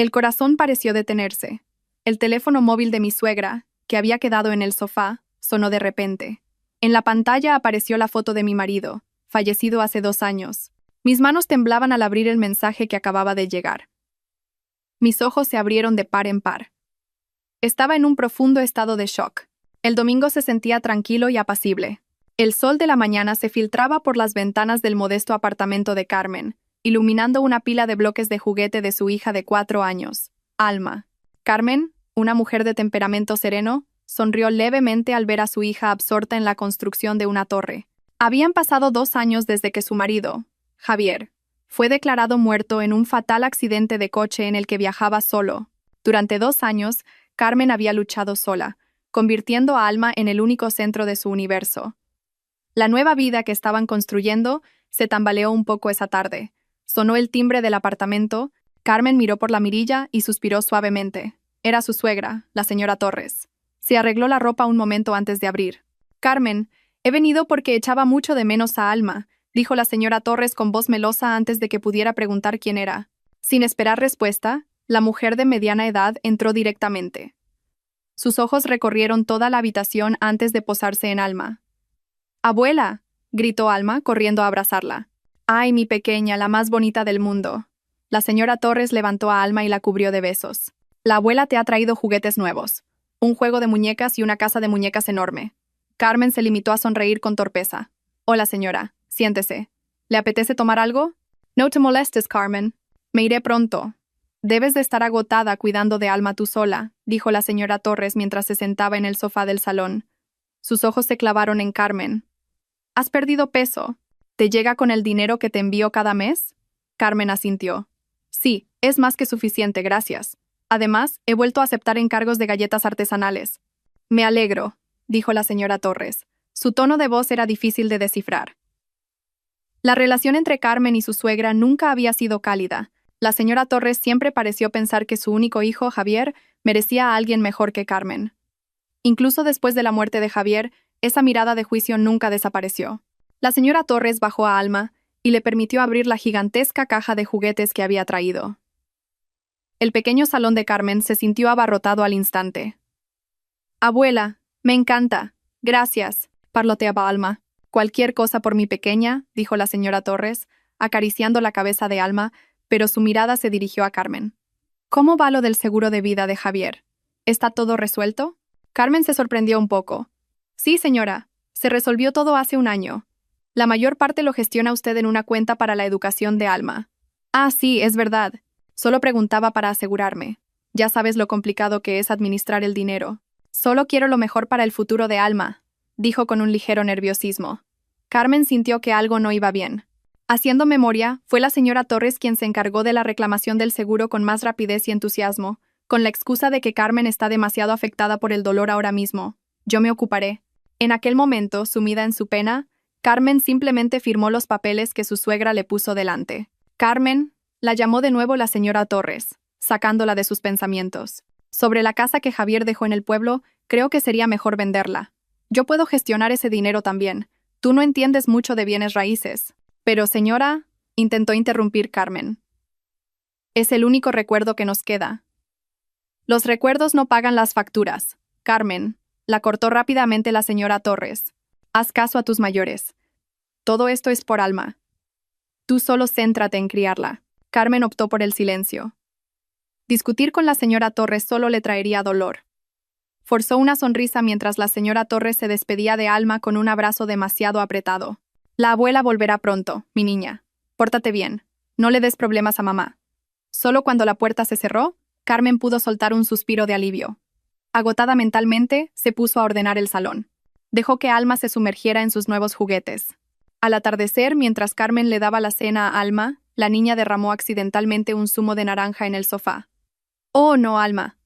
El corazón pareció detenerse. El teléfono móvil de mi suegra, que había quedado en el sofá, sonó de repente. En la pantalla apareció la foto de mi marido, fallecido hace 2 años. Mis manos temblaban al abrir el mensaje que acababa de llegar. Mis ojos se abrieron de par en par. Estaba en un profundo estado de shock. El domingo se sentía tranquilo y apacible. El sol de la mañana se filtraba por las ventanas del modesto apartamento de Carmen, iluminando una pila de bloques de juguete de su hija de 4 años, Alma. Carmen, una mujer de temperamento sereno, sonrió levemente al ver a su hija absorta en la construcción de una torre. Habían pasado 2 años desde que su marido, Javier, fue declarado muerto en un fatal accidente de coche en el que viajaba solo. Durante 2 años, Carmen había luchado sola, convirtiendo a Alma en el único centro de su universo. La nueva vida que estaban construyendo se tambaleó un poco esa tarde. Sonó el timbre del apartamento. Carmen miró por la mirilla y suspiró suavemente. Era su suegra, la señora Torres. Se arregló la ropa un momento antes de abrir. «Carmen, he venido porque echaba mucho de menos a Alma», dijo la señora Torres con voz melosa antes de que pudiera preguntar quién era. Sin esperar respuesta, la mujer de mediana edad entró directamente. Sus ojos recorrieron toda la habitación antes de posarse en Alma. «¡Abuela!», gritó Alma, corriendo a abrazarla. «¡Ay, mi pequeña, la más bonita del mundo!». La señora Torres levantó a Alma y la cubrió de besos. «La abuela te ha traído juguetes nuevos. Un juego de muñecas y una casa de muñecas enorme». Carmen se limitó a sonreír con torpeza. «Hola, señora. Siéntese. ¿Le apetece tomar algo?» «No te molestes, Carmen. Me iré pronto». «Debes de estar agotada cuidando de Alma tú sola», dijo la señora Torres mientras se sentaba en el sofá del salón. Sus ojos se clavaron en Carmen. «¿Has perdido peso? ¿Te llega con el dinero que te envío cada mes?» Carmen asintió. «Sí, es más que suficiente, gracias. Además, he vuelto a aceptar encargos de galletas artesanales». «Me alegro», dijo la señora Torres. Su tono de voz era difícil de descifrar. La relación entre Carmen y su suegra nunca había sido cálida. La señora Torres siempre pareció pensar que su único hijo, Javier, merecía a alguien mejor que Carmen. Incluso después de la muerte de Javier, esa mirada de juicio nunca desapareció. La señora Torres bajó a Alma y le permitió abrir la gigantesca caja de juguetes que había traído. El pequeño salón de Carmen se sintió abarrotado al instante. «Abuela, me encanta. Gracias», parloteaba Alma. «Cualquier cosa por mi pequeña», dijo la señora Torres, acariciando la cabeza de Alma, pero su mirada se dirigió a Carmen. «¿Cómo va lo del seguro de vida de Javier? ¿Está todo resuelto?» Carmen se sorprendió un poco. «Sí, señora. Se resolvió todo hace 1 año. La mayor parte lo gestiona usted en una cuenta para la educación de Alma». «Ah, sí, es verdad. Solo preguntaba para asegurarme. Ya sabes lo complicado que es administrar el dinero. Solo quiero lo mejor para el futuro de Alma», dijo con un ligero nerviosismo. Carmen sintió que algo no iba bien. Haciendo memoria, fue la señora Torres quien se encargó de la reclamación del seguro con más rapidez y entusiasmo, con la excusa de que Carmen está demasiado afectada por el dolor ahora mismo. «Yo me ocuparé». En aquel momento, sumida en su pena, Carmen simplemente firmó los papeles que su suegra le puso delante. «Carmen», la llamó de nuevo la señora Torres, sacándola de sus pensamientos. «Sobre la casa que Javier dejó en el pueblo, creo que sería mejor venderla. Yo puedo gestionar ese dinero también. Tú no entiendes mucho de bienes raíces». «Pero, señora», intentó interrumpir Carmen. «Es el único recuerdo que nos queda». «Los recuerdos no pagan las facturas, Carmen», la cortó rápidamente la señora Torres. «Haz caso a tus mayores. Todo esto es por Alma. Tú solo céntrate en criarla». Carmen optó por el silencio. Discutir con la señora Torres solo le traería dolor. Forzó una sonrisa mientras la señora Torres se despedía de Alma con un abrazo demasiado apretado. «La abuela volverá pronto, mi niña. Pórtate bien. No le des problemas a mamá». Solo cuando la puerta se cerró, Carmen pudo soltar un suspiro de alivio. Agotada mentalmente, se puso a ordenar el salón. Dejó que Alma se sumergiera en sus nuevos juguetes. Al atardecer, mientras Carmen le daba la cena a Alma, la niña derramó accidentalmente un zumo de naranja en el sofá. «Oh, no, Alma».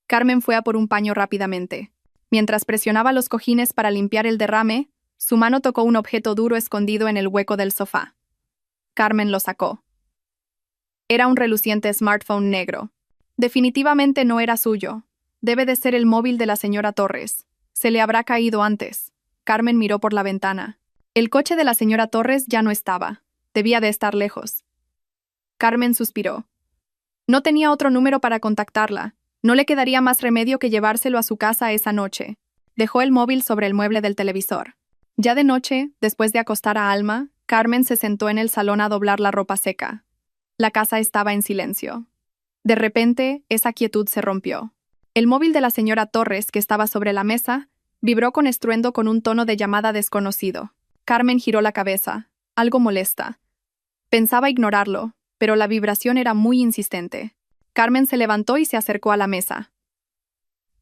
Carmen fue a por un paño rápidamente. Mientras presionaba los cojines para limpiar el derrame, su mano tocó un objeto duro escondido en el hueco del sofá. Carmen lo sacó. Era un reluciente smartphone negro. Definitivamente no era suyo. Debe de ser el móvil de la señora Torres. Se le habrá caído antes. Carmen miró por la ventana. El coche de la señora Torres ya no estaba. Debía de estar lejos. Carmen suspiró. No tenía otro número para contactarla. No le quedaría más remedio que llevárselo a su casa esa noche. Dejó el móvil sobre el mueble del televisor. Ya de noche, después de acostar a Alma, Carmen se sentó en el salón a doblar la ropa seca. La casa estaba en silencio. De repente, esa quietud se rompió. El móvil de la señora Torres, que estaba sobre la mesa, vibró con estruendo con un tono de llamada desconocido. Carmen giró la cabeza, algo molesta. Pensaba ignorarlo, pero la vibración era muy insistente. Carmen se levantó y se acercó a la mesa.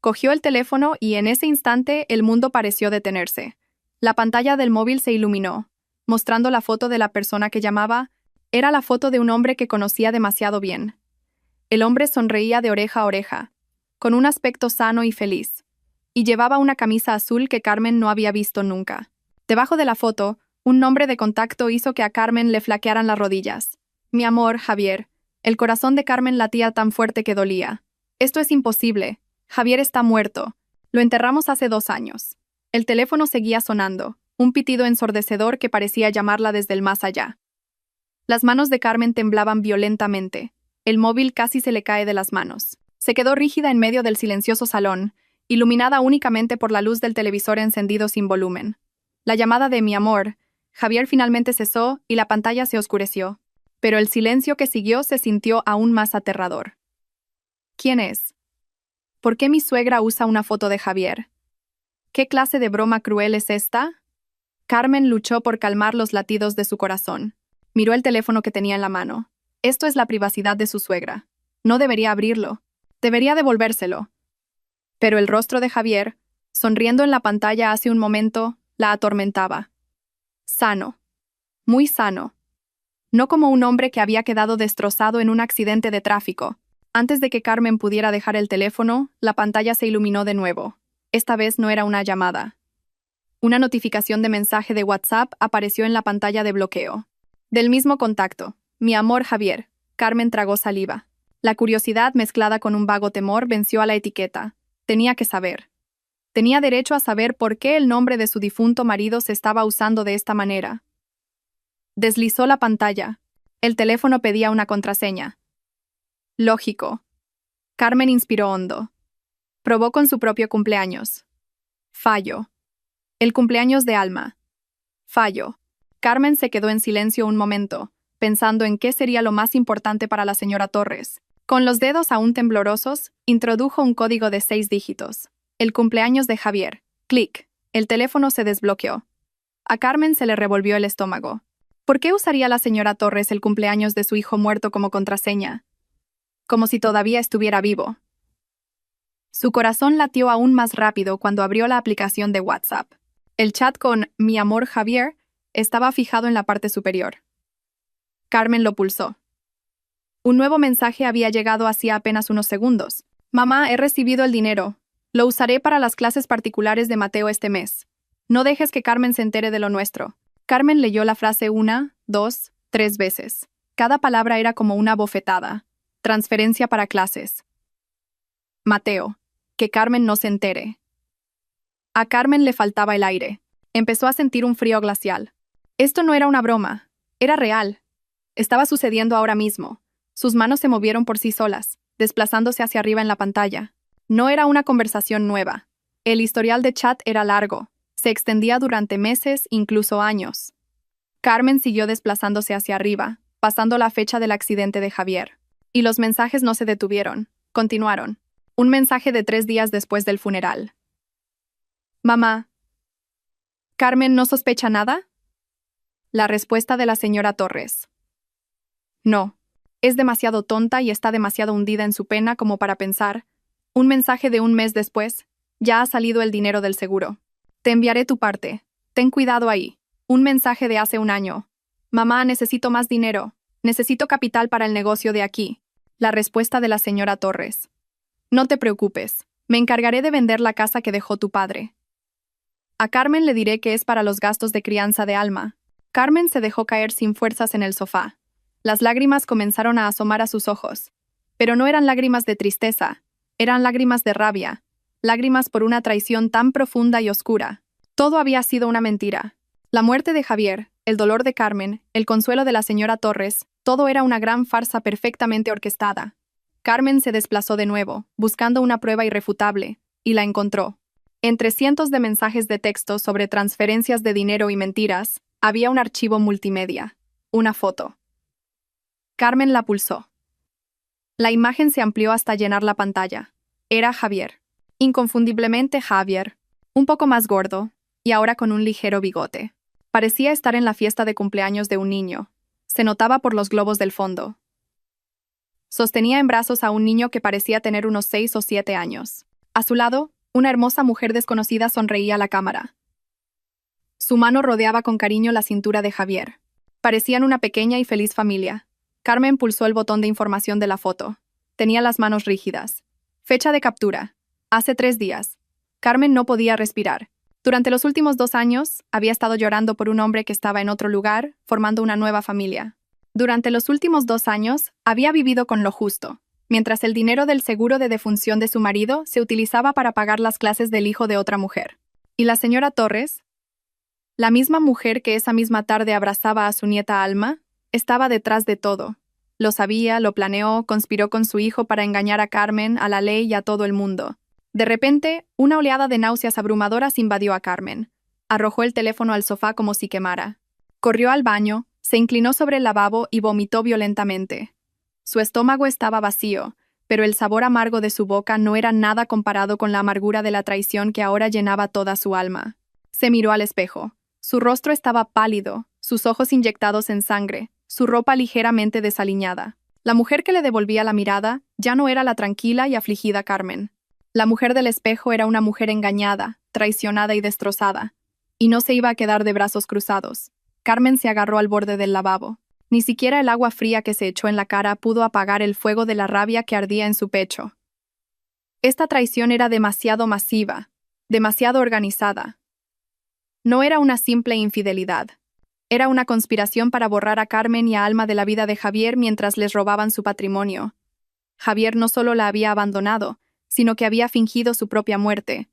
Cogió el teléfono y en ese instante el mundo pareció detenerse. La pantalla del móvil se iluminó, mostrando la foto de la persona que llamaba. Era la foto de un hombre que conocía demasiado bien. El hombre sonreía de oreja a oreja, con un aspecto sano y feliz, y llevaba una camisa azul que Carmen no había visto nunca. Debajo de la foto, un nombre de contacto hizo que a Carmen le flaquearan las rodillas. Mi amor, Javier. El corazón de Carmen latía tan fuerte que dolía. Esto es imposible. Javier está muerto. Lo enterramos hace 2 años. El teléfono seguía sonando, un pitido ensordecedor que parecía llamarla desde el más allá. Las manos de Carmen temblaban violentamente. El móvil casi se le cae de las manos. Se quedó rígida en medio del silencioso salón, iluminada únicamente por la luz del televisor encendido sin volumen. La llamada de mi amor, Javier, finalmente cesó y la pantalla se oscureció. Pero el silencio que siguió se sintió aún más aterrador. ¿Quién es? ¿Por qué mi suegra usa una foto de Javier? ¿Qué clase de broma cruel es esta? Carmen luchó por calmar los latidos de su corazón. Miró el teléfono que tenía en la mano. Esto es la privacidad de su suegra. No debería abrirlo. Debería devolvérselo. Pero el rostro de Javier, sonriendo en la pantalla hace un momento, la atormentaba. Sano. Muy sano. No como un hombre que había quedado destrozado en un accidente de tráfico. Antes de que Carmen pudiera dejar el teléfono, la pantalla se iluminó de nuevo. Esta vez no era una llamada. Una notificación de mensaje de WhatsApp apareció en la pantalla de bloqueo. Del mismo contacto. Mi amor, Javier. Carmen tragó saliva. La curiosidad mezclada con un vago temor venció a la etiqueta. Tenía que saber. Tenía derecho a saber por qué el nombre de su difunto marido se estaba usando de esta manera. Deslizó la pantalla. El teléfono pedía una contraseña. Lógico. Carmen inspiró hondo. Probó con su propio cumpleaños. Fallo. El cumpleaños de Alma. Fallo. Carmen se quedó en silencio un momento, pensando en qué sería lo más importante para la señora Torres. Con los dedos aún temblorosos, introdujo un código de 6 dígitos. El cumpleaños de Javier. Clic. El teléfono se desbloqueó. A Carmen se le revolvió el estómago. ¿Por qué usaría la señora Torres el cumpleaños de su hijo muerto como contraseña? Como si todavía estuviera vivo. Su corazón latió aún más rápido cuando abrió la aplicación de WhatsApp. El chat con Mi amor Javier estaba fijado en la parte superior. Carmen lo pulsó. Un nuevo mensaje había llegado hacía apenas unos segundos. Mamá, he recibido el dinero. Lo usaré para las clases particulares de Mateo este mes. No dejes que Carmen se entere de lo nuestro. Carmen leyó la frase 1, 2, 3 veces. Cada palabra era como una bofetada. Transferencia para clases. Mateo. Que Carmen no se entere. A Carmen le faltaba el aire. Empezó a sentir un frío glacial. Esto no era una broma. Era real. Estaba sucediendo ahora mismo. Sus manos se movieron por sí solas, desplazándose hacia arriba en la pantalla. No era una conversación nueva. El historial de chat era largo. Se extendía durante meses, incluso años. Carmen siguió desplazándose hacia arriba, pasando la fecha del accidente de Javier. Y los mensajes no se detuvieron. Continuaron. Un mensaje de 3 días después del funeral. Mamá. ¿Carmen no sospecha nada? La respuesta de la señora Torres. No. Es demasiado tonta y está demasiado hundida en su pena como para pensar. Un mensaje de 1 mes después. Ya ha salido el dinero del seguro. Te enviaré tu parte. Ten cuidado ahí. Un mensaje de hace 1 año. Mamá, necesito más dinero. Necesito capital para el negocio de aquí. La respuesta de la señora Torres. No te preocupes. Me encargaré de vender la casa que dejó tu padre. A Carmen le diré que es para los gastos de crianza de Alma. Carmen se dejó caer sin fuerzas en el sofá. Las lágrimas comenzaron a asomar a sus ojos. Pero no eran lágrimas de tristeza. Eran lágrimas de rabia. Lágrimas por una traición tan profunda y oscura. Todo había sido una mentira. La muerte de Javier, el dolor de Carmen, el consuelo de la señora Torres, todo era una gran farsa perfectamente orquestada. Carmen se desplazó de nuevo, buscando una prueba irrefutable, y la encontró. Entre cientos de mensajes de texto sobre transferencias de dinero y mentiras, había un archivo multimedia, una foto. Carmen la pulsó. La imagen se amplió hasta llenar la pantalla. Era Javier. Inconfundiblemente Javier, un poco más gordo, y ahora con un ligero bigote. Parecía estar en la fiesta de cumpleaños de un niño. Se notaba por los globos del fondo. Sostenía en brazos a un niño que parecía tener unos 6 o 7 años. A su lado, una hermosa mujer desconocida sonreía a la cámara. Su mano rodeaba con cariño la cintura de Javier. Parecían una pequeña y feliz familia. Carmen pulsó el botón de información de la foto. Tenía las manos rígidas. Fecha de captura. Hace 3 días. Carmen no podía respirar. Durante los últimos 2 años, había estado llorando por un hombre que estaba en otro lugar, formando una nueva familia. Durante los últimos 2 años, había vivido con lo justo, mientras el dinero del seguro de defunción de su marido se utilizaba para pagar las clases del hijo de otra mujer. ¿Y la señora Torres? La misma mujer que esa misma tarde abrazaba a su nieta Alma, estaba detrás de todo. Lo sabía, lo planeó, conspiró con su hijo para engañar a Carmen, a la ley y a todo el mundo. De repente, una oleada de náuseas abrumadoras invadió a Carmen. Arrojó el teléfono al sofá como si quemara. Corrió al baño, se inclinó sobre el lavabo y vomitó violentamente. Su estómago estaba vacío, pero el sabor amargo de su boca no era nada comparado con la amargura de la traición que ahora llenaba toda su alma. Se miró al espejo. Su rostro estaba pálido, sus ojos inyectados en sangre, su ropa ligeramente desaliñada. La mujer que le devolvía la mirada ya no era la tranquila y afligida Carmen. La mujer del espejo era una mujer engañada, traicionada y destrozada. Y no se iba a quedar de brazos cruzados. Carmen se agarró al borde del lavabo. Ni siquiera el agua fría que se echó en la cara pudo apagar el fuego de la rabia que ardía en su pecho. Esta traición era demasiado masiva, demasiado organizada. No era una simple infidelidad. Era una conspiración para borrar a Carmen y a Alma de la vida de Javier mientras les robaban su patrimonio. Javier no solo la había abandonado, sino que había fingido su propia muerte.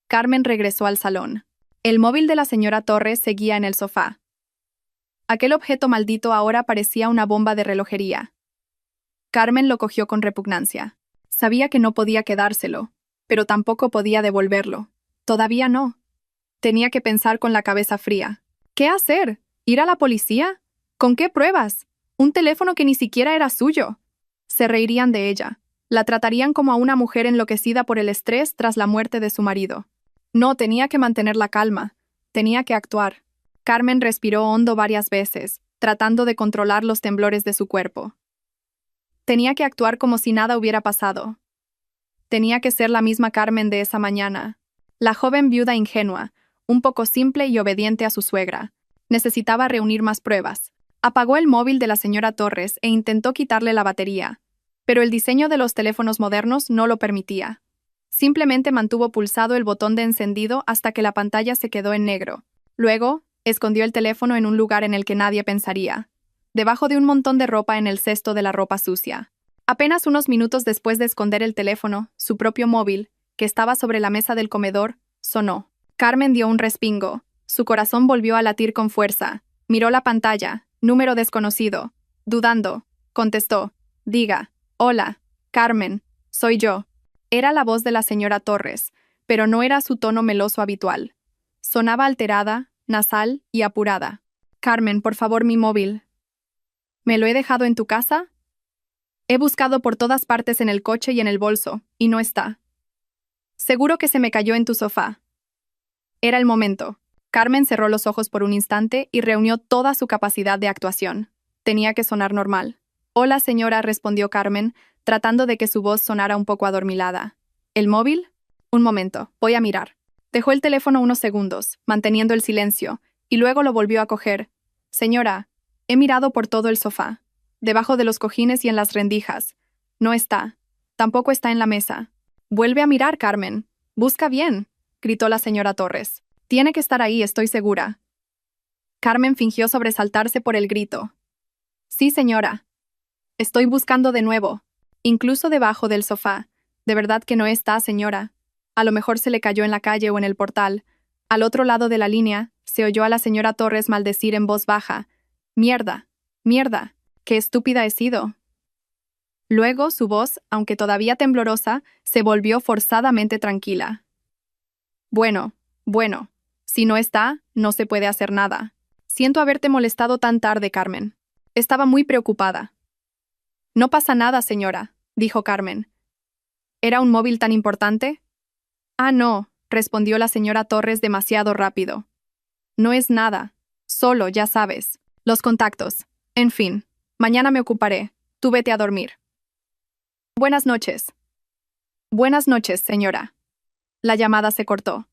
Carmen regresó al salón. El móvil de la señora Torres seguía en el sofá. Aquel objeto maldito ahora parecía una bomba de relojería. Carmen lo cogió con repugnancia. Sabía que no podía quedárselo, pero tampoco podía devolverlo. Todavía no. Tenía que pensar con la cabeza fría. ¿Qué hacer? ¿Ir a la policía? ¿Con qué pruebas? Un teléfono que ni siquiera era suyo. Se reirían de ella. La tratarían como a una mujer enloquecida por el estrés tras la muerte de su marido. No, tenía que mantener la calma. Tenía que actuar. Carmen respiró hondo varias veces, tratando de controlar los temblores de su cuerpo. Tenía que actuar como si nada hubiera pasado. Tenía que ser la misma Carmen de esa mañana. La joven viuda ingenua, un poco simple y obediente a su suegra. Necesitaba reunir más pruebas. Apagó el móvil de la señora Torres e intentó quitarle la batería, pero el diseño de los teléfonos modernos no lo permitía. Simplemente mantuvo pulsado el botón de encendido hasta que la pantalla se quedó en negro. Luego, escondió el teléfono en un lugar en el que nadie pensaría, debajo de un montón de ropa en el cesto de la ropa sucia. Apenas unos minutos después de esconder el teléfono, su propio móvil, que estaba sobre la mesa del comedor, sonó. Carmen dio un respingo. Su corazón volvió a latir con fuerza. Miró la pantalla. Número desconocido. Dudando, contestó. Diga. Hola, Carmen. Soy yo. Era la voz de la señora Torres, pero no era su tono meloso habitual. Sonaba alterada, nasal y apurada. Carmen, por favor, mi móvil. ¿Me lo he dejado en tu casa? He buscado por todas partes en el coche y en el bolso, y no está. Seguro que se me cayó en tu sofá. Era el momento. Carmen cerró los ojos por un instante y reunió toda su capacidad de actuación. Tenía que sonar normal. Hola, señora, respondió Carmen, tratando de que su voz sonara un poco adormilada. ¿El móvil? Un momento, voy a mirar. Dejó el teléfono unos segundos, manteniendo el silencio, y luego lo volvió a coger. Señora, he mirado por todo el sofá, debajo de los cojines y en las rendijas. No está. Tampoco está en la mesa. Vuelve a mirar, Carmen. Busca bien, gritó la señora Torres. Tiene que estar ahí, estoy segura. Carmen fingió sobresaltarse por el grito. Sí, señora. Estoy buscando de nuevo, incluso debajo del sofá. De verdad que no está, señora. A lo mejor se le cayó en la calle o en el portal. Al otro lado de la línea, se oyó a la señora Torres maldecir en voz baja. Mierda, mierda, qué estúpida he sido. Luego, su voz, aunque todavía temblorosa, se volvió forzadamente tranquila. Bueno, si no está, no se puede hacer nada. Siento haberte molestado tan tarde, Carmen. Estaba muy preocupada. No pasa nada, señora, dijo Carmen. ¿Era un móvil tan importante? Ah, no, respondió la señora Torres demasiado rápido. No es nada. Solo, ya sabes, los contactos. En fin, mañana me ocuparé. Tú vete a dormir. Buenas noches. Buenas noches, señora. La llamada se cortó.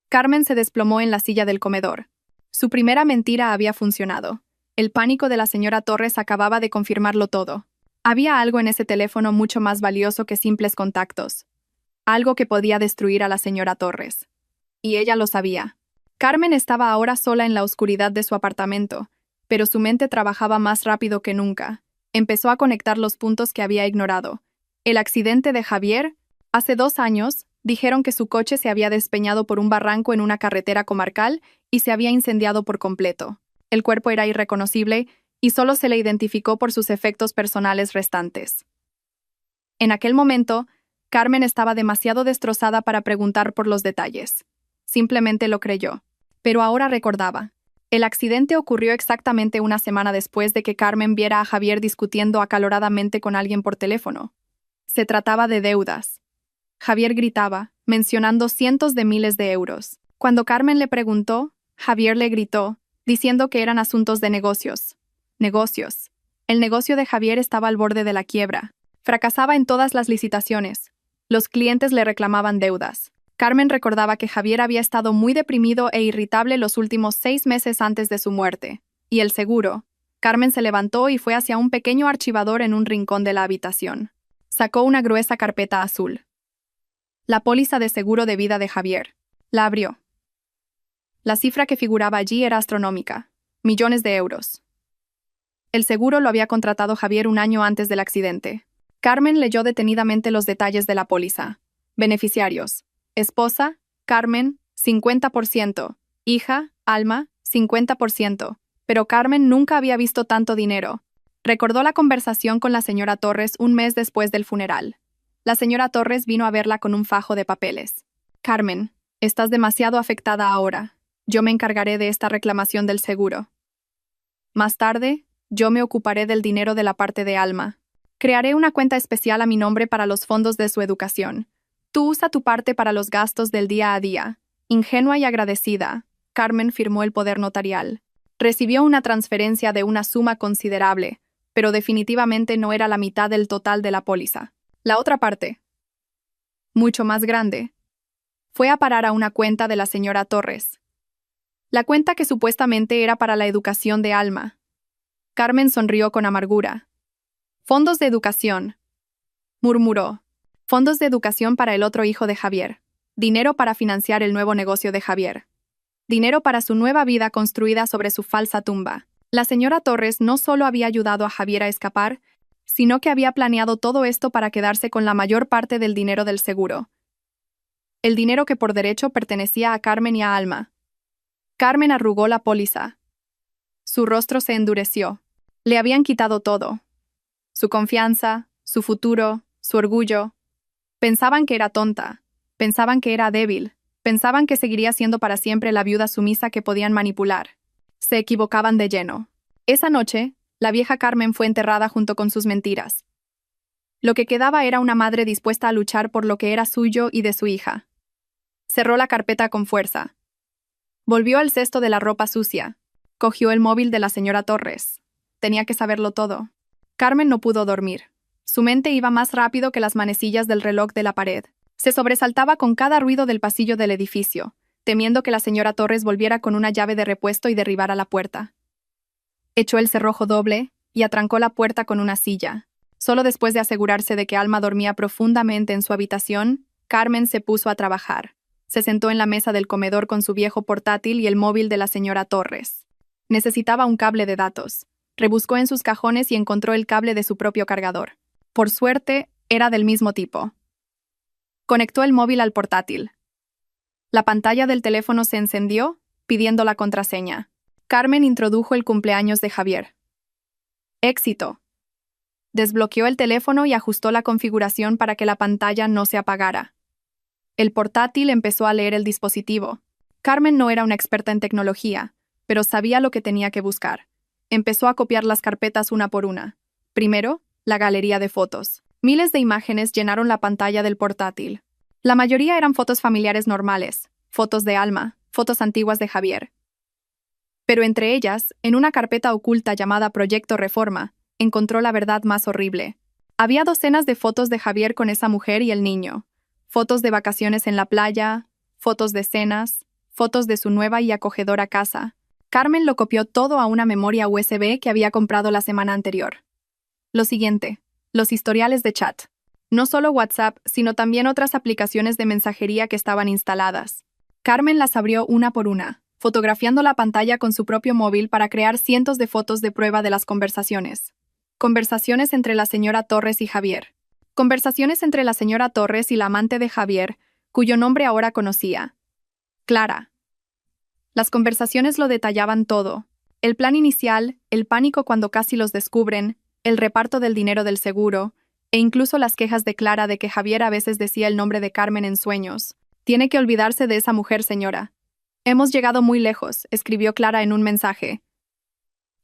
Carmen se desplomó en la silla del comedor. Su primera mentira había funcionado. El pánico de la señora Torres acababa de confirmarlo todo. Había algo en ese teléfono mucho más valioso que simples contactos. Algo que podía destruir a la señora Torres. Y ella lo sabía. Carmen estaba ahora sola en la oscuridad de su apartamento, pero su mente trabajaba más rápido que nunca. Empezó a conectar los puntos que había ignorado. El accidente de Javier. Hace 2 años, dijeron que su coche se había despeñado por un barranco en una carretera comarcal y se había incendiado por completo. El cuerpo era irreconocible y solo se le identificó por sus efectos personales restantes. En aquel momento, Carmen estaba demasiado destrozada para preguntar por los detalles. Simplemente lo creyó. Pero ahora recordaba. El accidente ocurrió exactamente una semana después de que Carmen viera a Javier discutiendo acaloradamente con alguien por teléfono. Se trataba de deudas. Javier gritaba, mencionando cientos de miles de euros. Cuando Carmen le preguntó, Javier le gritó, diciendo que eran asuntos de negocios. Negocios. El negocio de Javier estaba al borde de la quiebra. Fracasaba en todas las licitaciones. Los clientes le reclamaban deudas. Carmen recordaba que Javier había estado muy deprimido e irritable los últimos 6 meses antes de su muerte. Y el seguro. Carmen se levantó y fue hacia un pequeño archivador en un rincón de la habitación. Sacó una gruesa carpeta azul. La póliza de seguro de vida de Javier. La abrió. La cifra que figuraba allí era astronómica. Millones de euros. El seguro lo había contratado Javier un año antes del accidente. Carmen leyó detenidamente los detalles de la póliza. Beneficiarios. Esposa, Carmen, 50%. Hija, Alma, 50%. Pero Carmen nunca había visto tanto dinero. Recordó la conversación con la señora Torres un mes después del funeral. La señora Torres vino a verla con un fajo de papeles. Carmen, estás demasiado afectada ahora. Yo me encargaré de esta reclamación del seguro. Más tarde, yo me ocuparé del dinero de la parte de Alma. Crearé una cuenta especial a mi nombre para los fondos de su educación. Tú usa tu parte para los gastos del día a día. Ingenua y agradecida, Carmen firmó el poder notarial. Recibió una transferencia de una suma considerable, pero definitivamente no era la mitad del total de la póliza. La otra parte, mucho más grande, fue a parar a una cuenta de la señora Torres. La cuenta que supuestamente era para la educación de Alma. Carmen sonrió con amargura. Fondos de educación, murmuró. Fondos de educación para el otro hijo de Javier. Dinero para financiar el nuevo negocio de Javier. Dinero para su nueva vida construida sobre su falsa tumba. La señora Torres no solo había ayudado a Javier a escapar, sino que había planeado todo esto para quedarse con la mayor parte del dinero del seguro. El dinero que por derecho pertenecía a Carmen y a Alma. Carmen arrugó la póliza. Su rostro se endureció. Le habían quitado todo. Su confianza, su futuro, su orgullo. Pensaban que era tonta. Pensaban que era débil. Pensaban que seguiría siendo para siempre la viuda sumisa que podían manipular. Se equivocaban de lleno. Esa noche, la vieja Carmen fue enterrada junto con sus mentiras. Lo que quedaba era una madre dispuesta a luchar por lo que era suyo y de su hija. Cerró la carpeta con fuerza. Volvió al cesto de la ropa sucia. Cogió el móvil de la señora Torres. Tenía que saberlo todo. Carmen no pudo dormir. Su mente iba más rápido que las manecillas del reloj de la pared. Se sobresaltaba con cada ruido del pasillo del edificio, temiendo que la señora Torres volviera con una llave de repuesto y derribara la puerta. Echó el cerrojo doble y atrancó la puerta con una silla. Solo después de asegurarse de que Alma dormía profundamente en su habitación, Carmen se puso a trabajar. Se sentó en la mesa del comedor con su viejo portátil y el móvil de la señora Torres. Necesitaba un cable de datos. Rebuscó en sus cajones y encontró el cable de su propio cargador. Por suerte, era del mismo tipo. Conectó el móvil al portátil. La pantalla del teléfono se encendió, pidiendo la contraseña. Carmen introdujo el cumpleaños de Javier. Éxito. Desbloqueó el teléfono y ajustó la configuración para que la pantalla no se apagara. El portátil empezó a leer el dispositivo. Carmen no era una experta en tecnología, pero sabía lo que tenía que buscar. Empezó a copiar las carpetas una por una. Primero, la galería de fotos. Miles de imágenes llenaron la pantalla del portátil. La mayoría eran fotos familiares normales, fotos de Alma, fotos antiguas de Javier. Pero entre ellas, en una carpeta oculta llamada Proyecto Reforma, encontró la verdad más horrible. Había docenas de fotos de Javier con esa mujer y el niño. Fotos de vacaciones en la playa, fotos de cenas, fotos de su nueva y acogedora casa. Carmen lo copió todo a una memoria USB que había comprado la semana anterior. Lo siguiente, los historiales de chat. No solo WhatsApp, sino también otras aplicaciones de mensajería que estaban instaladas. Carmen las abrió una por una, fotografiando la pantalla con su propio móvil para crear cientos de fotos de prueba de las conversaciones. Conversaciones entre la señora Torres y Javier. Conversaciones entre la señora Torres y la amante de Javier, cuyo nombre ahora conocía. Clara. Las conversaciones lo detallaban todo. El plan inicial, el pánico cuando casi los descubren, el reparto del dinero del seguro, e incluso las quejas de Clara de que Javier a veces decía el nombre de Carmen en sueños. Tiene que olvidarse de esa mujer, señora. Hemos llegado muy lejos, escribió Clara en un mensaje.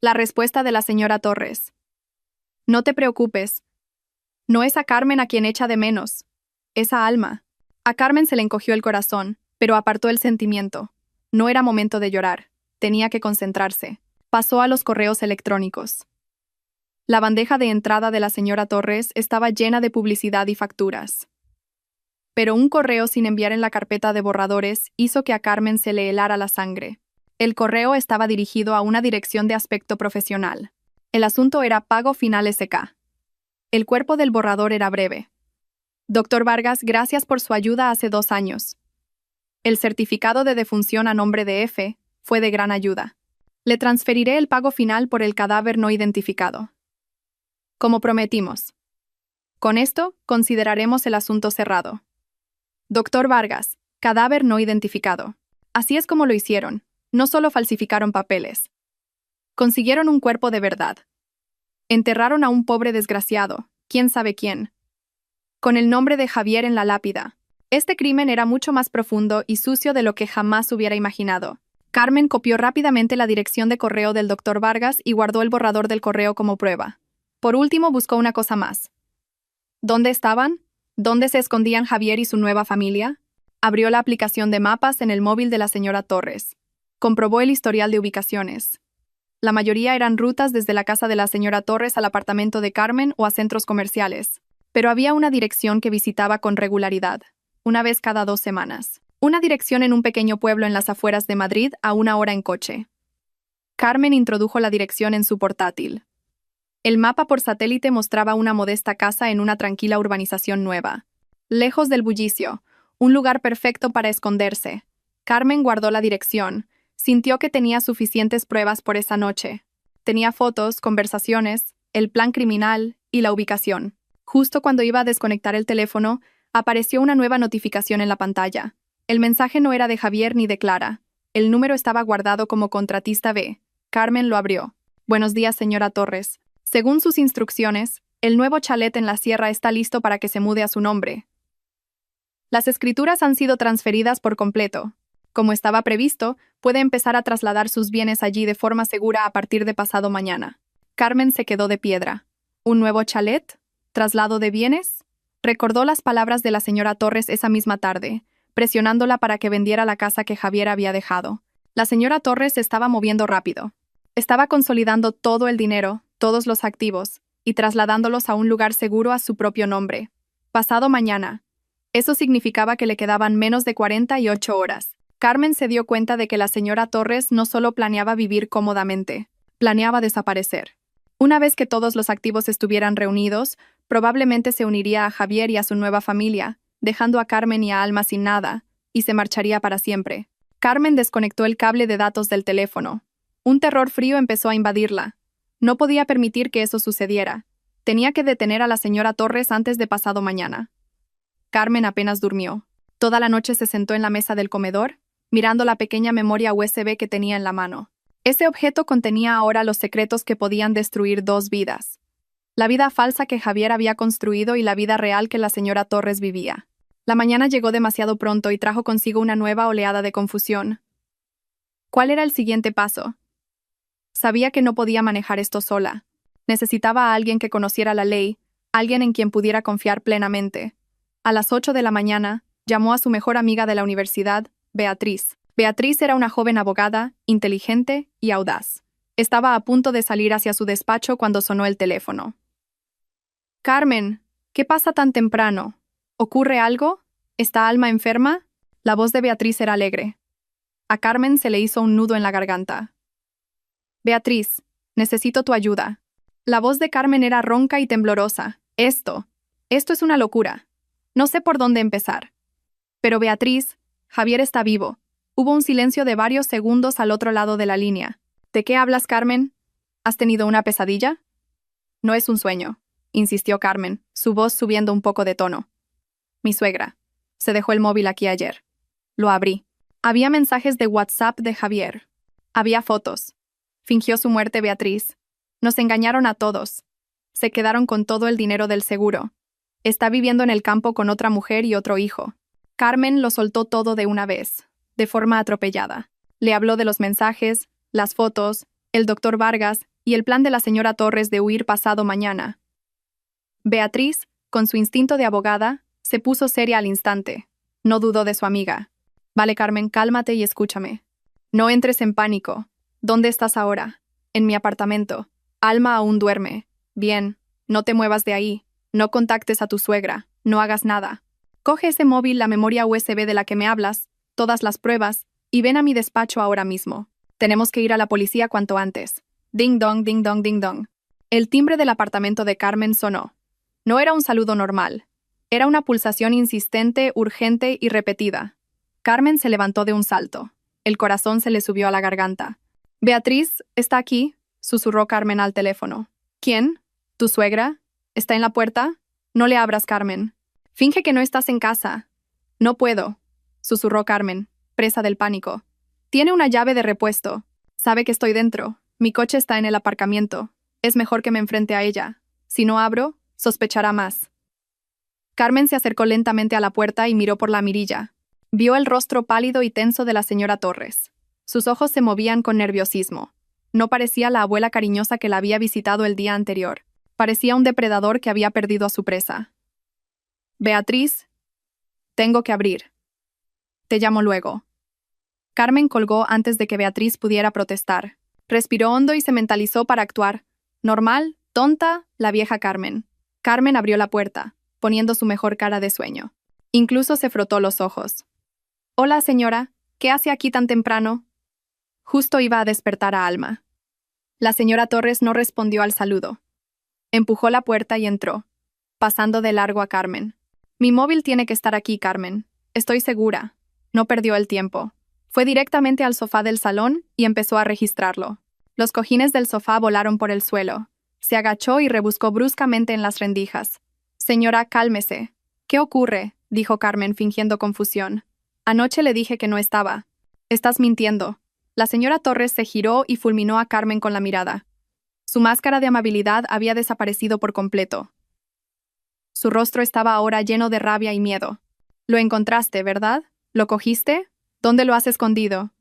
La respuesta de la señora Torres. No te preocupes. No es a Carmen a quien echa de menos. Es a Alma. A Carmen se le encogió el corazón, pero apartó el sentimiento. No era momento de llorar. Tenía que concentrarse. Pasó a los correos electrónicos. La bandeja de entrada de la señora Torres estaba llena de publicidad y facturas. Pero un correo sin enviar en la carpeta de borradores hizo que a Carmen se le helara la sangre. El correo estaba dirigido a una dirección de aspecto profesional. El asunto era Pago Final SK. El cuerpo del borrador era breve. Doctor Vargas, gracias por su ayuda hace 2 años. El certificado de defunción a nombre de F fue de gran ayuda. Le transferiré el pago final por el cadáver no identificado. Como prometimos. Con esto, consideraremos el asunto cerrado. Doctor Vargas, cadáver no identificado. Así es como lo hicieron. No solo falsificaron papeles. Consiguieron un cuerpo de verdad. Enterraron a un pobre desgraciado, quién sabe quién. Con el nombre de Javier en la lápida. Este crimen era mucho más profundo y sucio de lo que jamás hubiera imaginado. Carmen copió rápidamente la dirección de correo del doctor Vargas y guardó el borrador del correo como prueba. Por último, buscó una cosa más. ¿Dónde estaban? ¿Dónde se escondían Javier y su nueva familia? Abrió la aplicación de mapas en el móvil de la señora Torres. Comprobó el historial de ubicaciones. La mayoría eran rutas desde la casa de la señora Torres al apartamento de Carmen o a centros comerciales. Pero había una dirección que visitaba con regularidad, una vez cada 2 semanas. Una dirección en un pequeño pueblo en las afueras de Madrid a 1 hora en coche. Carmen introdujo la dirección en su portátil. El mapa por satélite mostraba una modesta casa en una tranquila urbanización nueva. Lejos del bullicio, un lugar perfecto para esconderse. Carmen guardó la dirección. Sintió que tenía suficientes pruebas por esa noche. Tenía fotos, conversaciones, el plan criminal y la ubicación. Justo cuando iba a desconectar el teléfono, apareció una nueva notificación en la pantalla. El mensaje no era de Javier ni de Clara. El número estaba guardado como contratista B. Carmen lo abrió. Buenos días, señora Torres. Según sus instrucciones, el nuevo chalet en la sierra está listo para que se mude a su nombre. Las escrituras han sido transferidas por completo. Como estaba previsto, puede empezar a trasladar sus bienes allí de forma segura a partir de pasado mañana. Carmen se quedó de piedra. ¿Un nuevo chalet? ¿Traslado de bienes? Recordó las palabras de la señora Torres esa misma tarde, presionándola para que vendiera la casa que Javier había dejado. La señora Torres se estaba moviendo rápido. Estaba consolidando todo el dinero, todos los activos, y trasladándolos a un lugar seguro a su propio nombre. Pasado mañana. Eso significaba que le quedaban menos de 48 horas. Carmen se dio cuenta de que la señora Torres no solo planeaba vivir cómodamente, planeaba desaparecer. Una vez que todos los activos estuvieran reunidos, probablemente se uniría a Javier y a su nueva familia, dejando a Carmen y a Alma sin nada, y se marcharía para siempre. Carmen desconectó el cable de datos del teléfono. Un terror frío empezó a invadirla. No podía permitir que eso sucediera. Tenía que detener a la señora Torres antes de pasado mañana. Carmen apenas durmió. Toda la noche se sentó en la mesa del comedor, mirando la pequeña memoria USB que tenía en la mano. Ese objeto contenía ahora los secretos que podían destruir 2 vidas. La vida falsa que Javier había construido y la vida real que la señora Torres vivía. La mañana llegó demasiado pronto y trajo consigo una nueva oleada de confusión. ¿Cuál era el siguiente paso? Sabía que no podía manejar esto sola. Necesitaba a alguien que conociera la ley, alguien en quien pudiera confiar plenamente. A las 8 de la mañana, llamó a su mejor amiga de la universidad, Beatriz. Beatriz era una joven abogada, inteligente y audaz. Estaba a punto de salir hacia su despacho cuando sonó el teléfono. «Carmen, ¿qué pasa tan temprano? ¿Ocurre algo? ¿Está Alma enferma?» La voz de Beatriz era alegre. A Carmen se le hizo un nudo en la garganta. «Beatriz, necesito tu ayuda». La voz de Carmen era ronca y temblorosa. Esto es una locura. No sé por dónde empezar. Pero Beatriz, Javier está vivo. Hubo un silencio de varios segundos al otro lado de la línea. ¿De qué hablas, Carmen? ¿Has tenido una pesadilla? No es un sueño, insistió Carmen, su voz subiendo un poco de tono. Mi suegra. Se dejó el móvil aquí ayer. Lo abrí. Había mensajes de WhatsApp de Javier. Había fotos. Fingió su muerte Beatriz. Nos engañaron a todos. Se quedaron con todo el dinero del seguro. Está viviendo en el campo con otra mujer y otro hijo. Carmen lo soltó todo de una vez, de forma atropellada. Le habló de los mensajes, las fotos, el doctor Vargas y el plan de la señora Torres de huir pasado mañana. Beatriz, con su instinto de abogada, se puso seria al instante. No dudó de su amiga. Vale, Carmen, cálmate y escúchame. No entres en pánico. ¿Dónde estás ahora? En mi apartamento. Alma aún duerme. Bien, no te muevas de ahí. No contactes a tu suegra. No hagas nada. Coge ese móvil, la memoria USB de la que me hablas, todas las pruebas, y ven a mi despacho ahora mismo. Tenemos que ir a la policía cuanto antes. Ding dong, ding dong, ding dong. El timbre del apartamento de Carmen sonó. No era un saludo normal. Era una pulsación insistente, urgente y repetida. Carmen se levantó de un salto. El corazón se le subió a la garganta. «Beatriz, ¿está aquí?», susurró Carmen al teléfono. «¿Quién? ¿Tu suegra? ¿Está en la puerta? No le abras, Carmen. Finge que no estás en casa». «No puedo», susurró Carmen, presa del pánico. «Tiene una llave de repuesto. Sabe que estoy dentro. Mi coche está en el aparcamiento. Es mejor que me enfrente a ella. Si no abro, sospechará más». Carmen se acercó lentamente a la puerta y miró por la mirilla. Vio el rostro pálido y tenso de la señora Torres. Sus ojos se movían con nerviosismo. No parecía la abuela cariñosa que la había visitado el día anterior. Parecía un depredador que había perdido a su presa. «Beatriz, tengo que abrir. Te llamo luego». Carmen colgó antes de que Beatriz pudiera protestar. Respiró hondo y se mentalizó para actuar. Normal, tonta, la vieja Carmen. Carmen abrió la puerta, poniendo su mejor cara de sueño. Incluso se frotó los ojos. «Hola, señora. ¿Qué hace aquí tan temprano?» Justo iba a despertar a Alma. La señora Torres no respondió al saludo. Empujó la puerta y entró, pasando de largo a Carmen. «Mi móvil tiene que estar aquí, Carmen. Estoy segura». No perdió el tiempo. Fue directamente al sofá del salón y empezó a registrarlo. Los cojines del sofá volaron por el suelo. Se agachó y rebuscó bruscamente en las rendijas. «Señora, cálmese». «¿Qué ocurre?», dijo Carmen fingiendo confusión. «Anoche le dije que no estaba». «Estás mintiendo». La señora Torres se giró y fulminó a Carmen con la mirada. Su máscara de amabilidad había desaparecido por completo. Su rostro estaba ahora lleno de rabia y miedo. «Lo encontraste, ¿verdad? ¿Lo cogiste? ¿Dónde lo has escondido?»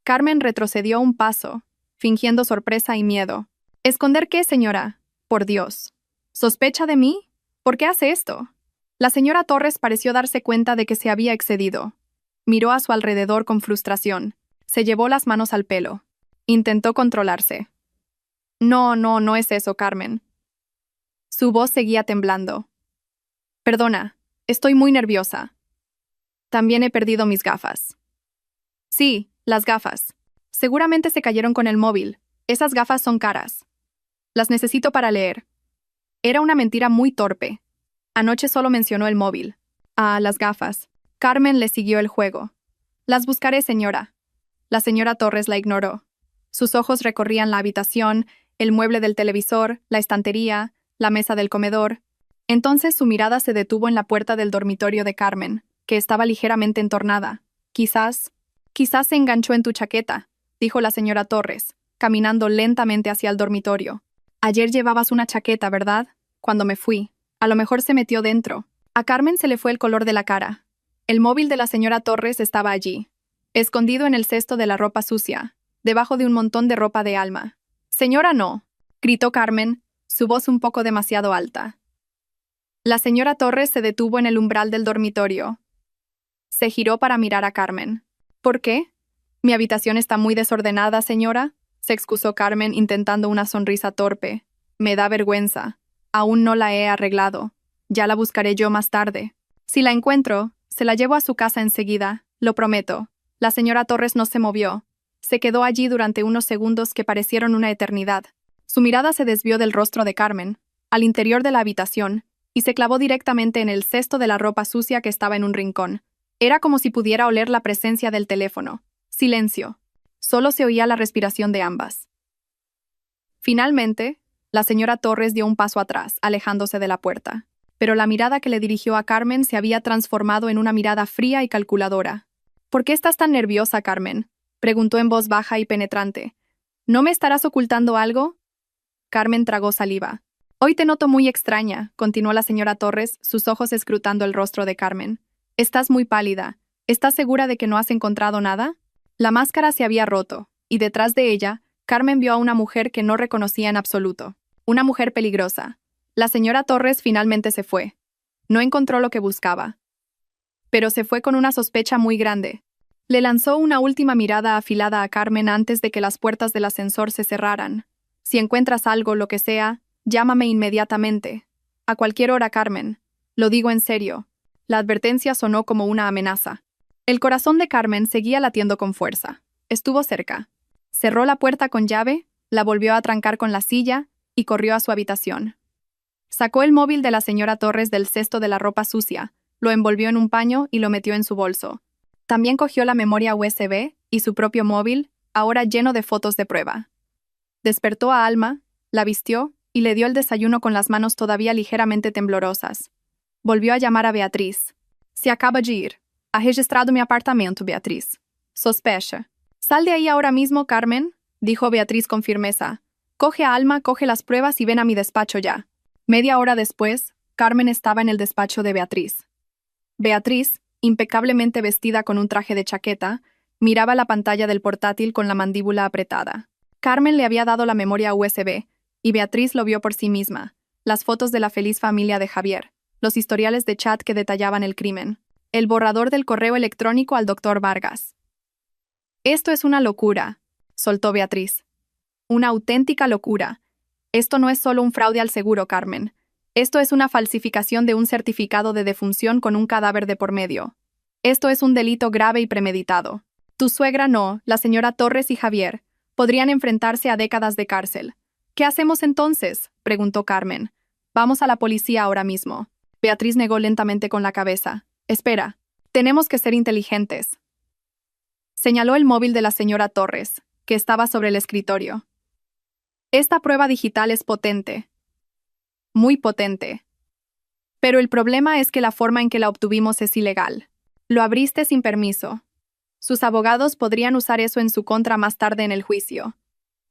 Carmen retrocedió un paso, fingiendo sorpresa y miedo. «¿Esconder qué, señora? Por Dios. ¿Sospecha de mí? ¿Por qué hace esto?» La señora Torres pareció darse cuenta de que se había excedido. Miró a su alrededor con frustración. Se llevó las manos al pelo. Intentó controlarse. No es eso, Carmen». Su voz seguía temblando. «Perdona, estoy muy nerviosa. También he perdido mis gafas». «Sí, las gafas. Seguramente se cayeron con el móvil. Esas gafas son caras. Las necesito para leer». Era una mentira muy torpe. Anoche solo mencionó el móvil. «Ah, las gafas». Carmen le siguió el juego. «Las buscaré, señora». La señora Torres la ignoró. Sus ojos recorrían la habitación, el mueble del televisor, la estantería, la mesa del comedor. Entonces su mirada se detuvo en la puerta del dormitorio de Carmen, que estaba ligeramente entornada. Quizás se enganchó en tu chaqueta», dijo la señora Torres, caminando lentamente hacia el dormitorio. Ayer llevabas una chaqueta, ¿verdad? Cuando me fui. A lo mejor se metió dentro. A Carmen se le fue el color de la cara. El móvil de la señora Torres estaba allí, escondido en el cesto de la ropa sucia, debajo de un montón de ropa de Alma. «Señora, no», gritó Carmen, su voz un poco demasiado alta. La señora Torres se detuvo en el umbral del dormitorio. Se giró para mirar a Carmen. «¿Por qué? Mi habitación está muy desordenada, señora», se excusó Carmen intentando una sonrisa torpe. «Me da vergüenza. Aún no la he arreglado. Ya la buscaré yo más tarde. Si la encuentro, se la llevo a su casa enseguida, lo prometo». La señora Torres no se movió. Se quedó allí durante unos segundos que parecieron una eternidad. Su mirada se desvió del rostro de Carmen, al interior de la habitación, y se clavó directamente en el cesto de la ropa sucia que estaba en un rincón. Era como si pudiera oler la presencia del teléfono. Silencio. Solo se oía la respiración de ambas. Finalmente, la señora Torres dio un paso atrás, alejándose de la puerta. Pero la mirada que le dirigió a Carmen se había transformado en una mirada fría y calculadora. «¿Por qué estás tan nerviosa, Carmen?», preguntó en voz baja y penetrante. «¿No me estarás ocultando algo?» Carmen tragó saliva. «Hoy te noto muy extraña», continuó la señora Torres, sus ojos escrutando el rostro de Carmen. «Estás muy pálida. ¿Estás segura de que no has encontrado nada?» La máscara se había roto, y detrás de ella, Carmen vio a una mujer que no reconocía en absoluto. Una mujer peligrosa. La señora Torres finalmente se fue. No encontró lo que buscaba. Pero se fue con una sospecha muy grande. Le lanzó una última mirada afilada a Carmen antes de que las puertas del ascensor se cerraran. «Si encuentras algo, lo que sea, llámame inmediatamente. A cualquier hora, Carmen. Lo digo en serio». La advertencia sonó como una amenaza. El corazón de Carmen seguía latiendo con fuerza. Estuvo cerca. Cerró la puerta con llave, la volvió a trancar con la silla y corrió a su habitación. Sacó el móvil de la señora Torres del cesto de la ropa sucia, lo envolvió en un paño y lo metió en su bolso. También cogió la memoria USB y su propio móvil, ahora lleno de fotos de prueba. Despertó a Alma, la vistió y le dio el desayuno con las manos todavía ligeramente temblorosas. Volvió a llamar a Beatriz. «Se acaba de ir. Ha registrado mi apartamento, Beatriz. Sospecha». «Sal de ahí ahora mismo, Carmen», dijo Beatriz con firmeza. «Coge a Alma, coge las pruebas y ven a mi despacho ya». Media hora después, Carmen estaba en el despacho de Beatriz. Beatriz, impecablemente vestida con un traje de chaqueta, miraba la pantalla del portátil con la mandíbula apretada. Carmen le había dado la memoria USB, y Beatriz lo vio por sí misma, las fotos de la feliz familia de Javier, los historiales de chat que detallaban el crimen, el borrador del correo electrónico al doctor Vargas. «Esto es una locura», soltó Beatriz. «Una auténtica locura. Esto no es solo un fraude al seguro, Carmen. Esto es una falsificación de un certificado de defunción con un cadáver de por medio. Esto es un delito grave y premeditado. Tu suegra no, la señora Torres y Javier, podrían enfrentarse a décadas de cárcel». «¿Qué hacemos entonces?», preguntó Carmen. «Vamos a la policía ahora mismo». Beatriz negó lentamente con la cabeza. «Espera, tenemos que ser inteligentes». Señaló el móvil de la señora Torres, que estaba sobre el escritorio. «Esta prueba digital es potente. Muy potente. Pero el problema es que la forma en que la obtuvimos es ilegal. Lo abriste sin permiso. Sus abogados podrían usar eso en su contra más tarde en el juicio.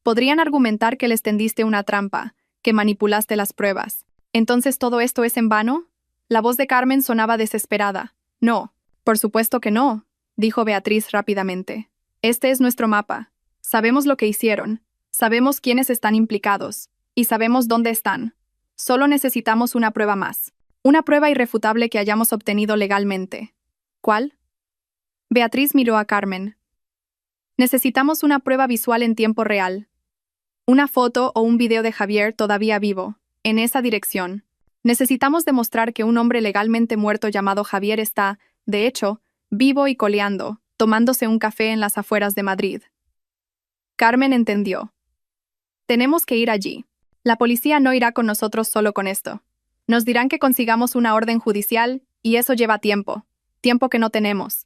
Podrían argumentar que les tendiste una trampa, que manipulaste las pruebas. ¿Entonces todo esto es en vano?». La voz de Carmen sonaba desesperada. «No, por supuesto que no», dijo Beatriz rápidamente. «Este es nuestro mapa. Sabemos lo que hicieron. Sabemos quiénes están implicados. Y sabemos dónde están. Solo necesitamos una prueba más. Una prueba irrefutable que hayamos obtenido legalmente». «¿Cuál?». Beatriz miró a Carmen. «Necesitamos una prueba visual en tiempo real. Una foto o un video de Javier todavía vivo, en esa dirección. Necesitamos demostrar que un hombre legalmente muerto llamado Javier está, de hecho, vivo y coleando, tomándose un café en las afueras de Madrid». Carmen entendió. «Tenemos que ir allí. La policía no irá con nosotros solo con esto. Nos dirán que consigamos una orden judicial, y eso lleva tiempo. Tiempo que no tenemos».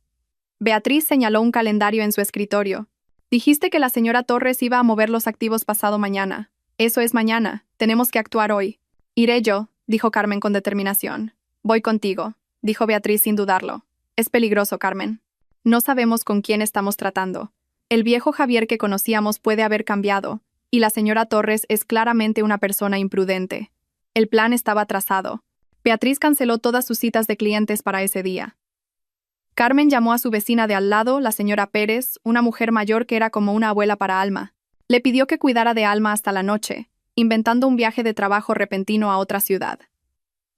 Beatriz señaló un calendario en su escritorio. «Dijiste que la señora Torres iba a mover los activos pasado mañana. Eso es mañana. Tenemos que actuar hoy». «Iré yo», dijo Carmen con determinación. «Voy contigo», dijo Beatriz sin dudarlo. «Es peligroso, Carmen. No sabemos con quién estamos tratando. El viejo Javier que conocíamos puede haber cambiado, y la señora Torres es claramente una persona imprudente. El plan estaba trazado. Beatriz canceló todas sus citas de clientes para ese día. Carmen llamó a su vecina de al lado, la señora Pérez, una mujer mayor que era como una abuela para Alma. Le pidió que cuidara de Alma hasta la noche, inventando un viaje de trabajo repentino a otra ciudad.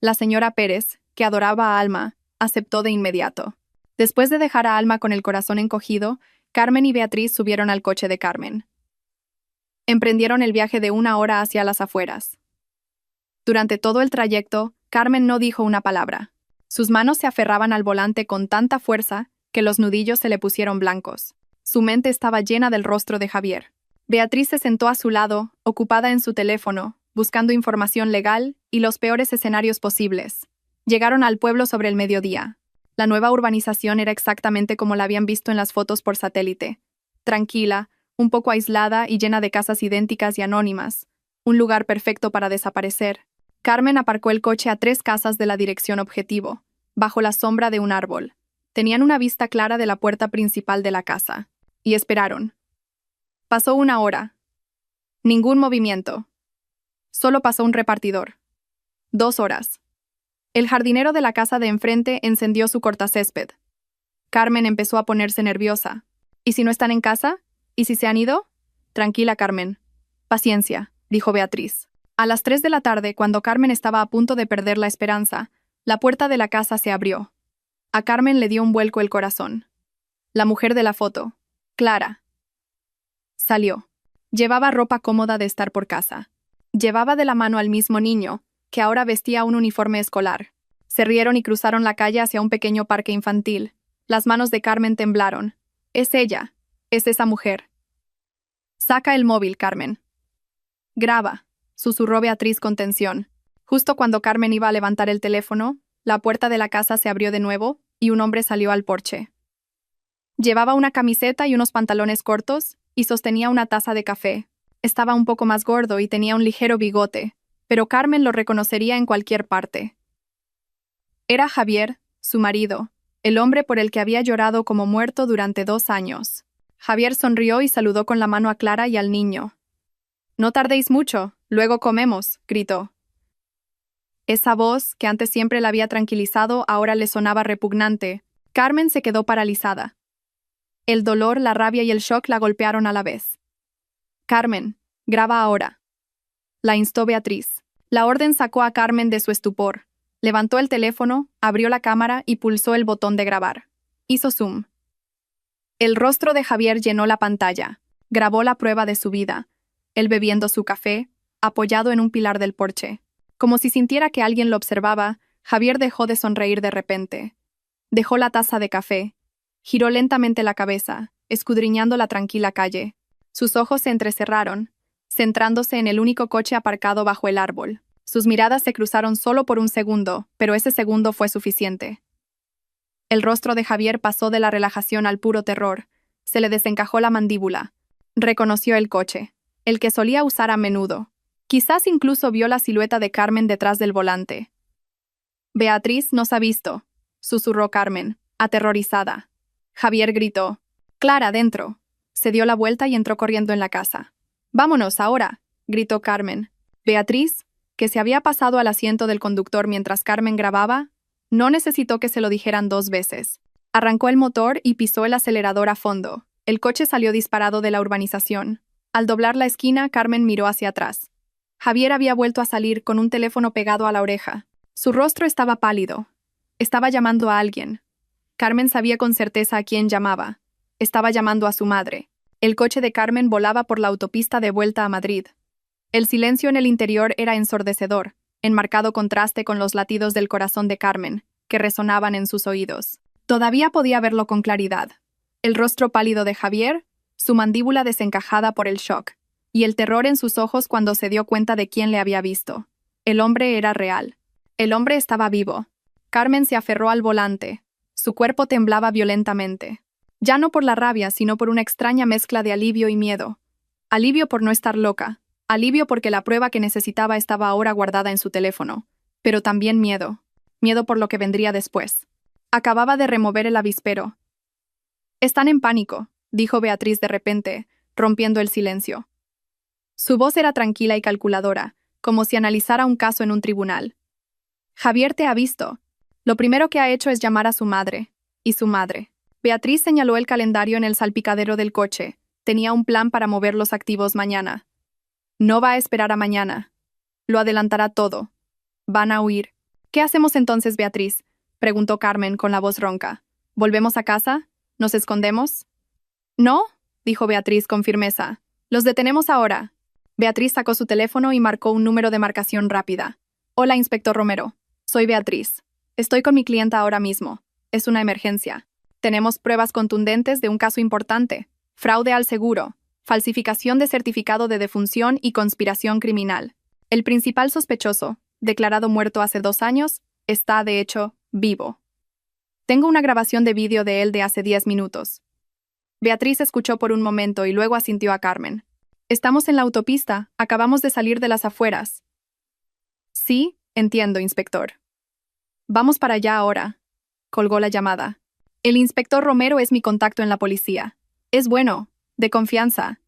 La señora Pérez, que adoraba a Alma, aceptó de inmediato. Después de dejar a Alma con el corazón encogido, Carmen y Beatriz subieron al coche de Carmen. Emprendieron el viaje de 1 hora hacia las afueras. Durante todo el trayecto, Carmen no dijo una palabra. Sus manos se aferraban al volante con tanta fuerza que los nudillos se le pusieron blancos. Su mente estaba llena del rostro de Javier. Beatriz se sentó a su lado, ocupada en su teléfono, buscando información legal y los peores escenarios posibles. Llegaron al pueblo sobre el mediodía. La nueva urbanización era exactamente como la habían visto en las fotos por satélite. Tranquila, un poco aislada y llena de casas idénticas y anónimas. Un lugar perfecto para desaparecer. Carmen aparcó el coche a 3 casas de la dirección objetivo, bajo la sombra de un árbol. Tenían una vista clara de la puerta principal de la casa. Y esperaron. Pasó 1 hora. Ningún movimiento. Solo pasó un repartidor. 2 horas. El jardinero de la casa de enfrente encendió su cortacésped. Carmen empezó a ponerse nerviosa. ¿Y si no están en casa? ¿Y si se han ido? Tranquila, Carmen. Paciencia, dijo Beatriz. A las 3 de la tarde, cuando Carmen estaba a punto de perder la esperanza, la puerta de la casa se abrió. A Carmen le dio un vuelco el corazón. La mujer de la foto, Clara. Salió. Llevaba ropa cómoda de estar por casa. Llevaba de la mano al mismo niño, que ahora vestía un uniforme escolar. Se rieron y cruzaron la calle hacia un pequeño parque infantil. Las manos de Carmen temblaron. Es ella. Es esa mujer. Saca el móvil, Carmen. Graba, susurró Beatriz con tensión. Justo cuando Carmen iba a levantar el teléfono, la puerta de la casa se abrió de nuevo y un hombre salió al porche. Llevaba una camiseta y unos pantalones cortos y sostenía una taza de café. Estaba un poco más gordo y tenía un ligero bigote, pero Carmen lo reconocería en cualquier parte. Era Javier, su marido, el hombre por el que había llorado como muerto durante 2 años. Javier sonrió y saludó con la mano a Clara y al niño. «No tardéis mucho, luego comemos», gritó. Esa voz, que antes siempre la había tranquilizado, ahora le sonaba repugnante. Carmen se quedó paralizada. El dolor, la rabia y el shock la golpearon a la vez. «Carmen, graba ahora», la instó Beatriz. La orden sacó a Carmen de su estupor. Levantó el teléfono, abrió la cámara y pulsó el botón de grabar. Hizo zoom. El rostro de Javier llenó la pantalla. Grabó la prueba de su vida. Él bebiendo su café, apoyado en un pilar del porche. Como si sintiera que alguien lo observaba, Javier dejó de sonreír de repente. Dejó la taza de café. Giró lentamente la cabeza, escudriñando la tranquila calle. Sus ojos se entrecerraron, centrándose en el único coche aparcado bajo el árbol. Sus miradas se cruzaron solo por un segundo, pero ese segundo fue suficiente. El rostro de Javier pasó de la relajación al puro terror. Se le desencajó la mandíbula. Reconoció el coche, el que solía usar a menudo. Quizás incluso vio la silueta de Carmen detrás del volante. «Beatriz nos ha visto», susurró Carmen, aterrorizada. Javier gritó. «Clara, dentro». Se dio la vuelta y entró corriendo en la casa. «Vámonos, ahora», gritó Carmen. Beatriz, que se había pasado al asiento del conductor mientras Carmen grababa, no necesitó que se lo dijeran 2 veces. Arrancó el motor y pisó el acelerador a fondo. El coche salió disparado de la urbanización. Al doblar la esquina, Carmen miró hacia atrás. Javier había vuelto a salir con un teléfono pegado a la oreja. Su rostro estaba pálido. Estaba llamando a alguien. Carmen sabía con certeza a quién llamaba. Estaba llamando a su madre. El coche de Carmen volaba por la autopista de vuelta a Madrid. El silencio en el interior era ensordecedor, en marcado contraste con los latidos del corazón de Carmen, que resonaban en sus oídos. Todavía podía verlo con claridad. El rostro pálido de Javier, su mandíbula desencajada por el shock, y el terror en sus ojos cuando se dio cuenta de quién le había visto. El hombre era real. El hombre estaba vivo. Carmen se aferró al volante. Su cuerpo temblaba violentamente. Ya no por la rabia, sino por una extraña mezcla de alivio y miedo. Alivio por no estar loca. Alivio porque la prueba que necesitaba estaba ahora guardada en su teléfono. Pero también miedo. Miedo por lo que vendría después. Acababa de remover el avispero. «Están en pánico», dijo Beatriz de repente, rompiendo el silencio. Su voz era tranquila y calculadora, como si analizara un caso en un tribunal. Javier te ha visto. Lo primero que ha hecho es llamar a su madre. Y su madre. Beatriz señaló el calendario en el salpicadero del coche. Tenía un plan para mover los activos mañana. No va a esperar a mañana. Lo adelantará todo. Van a huir. ¿Qué hacemos entonces, Beatriz?, preguntó Carmen con la voz ronca. ¿Volvemos a casa? ¿Nos escondemos? No, dijo Beatriz con firmeza. Los detenemos ahora. Beatriz sacó su teléfono y marcó un número de marcación rápida. Hola, inspector Romero. Soy Beatriz. Estoy con mi clienta ahora mismo. Es una emergencia. Tenemos pruebas contundentes de un caso importante: fraude al seguro, falsificación de certificado de defunción y conspiración criminal. El principal sospechoso, declarado muerto hace 2 años, está, de hecho, vivo. Tengo una grabación de vídeo de él de hace 10 minutos. Beatriz escuchó por un momento y luego asintió a Carmen. Estamos en la autopista, acabamos de salir de las afueras. Sí, entiendo, inspector. Vamos para allá ahora. Colgó la llamada. El inspector Romero es mi contacto en la policía. Es bueno, de confianza.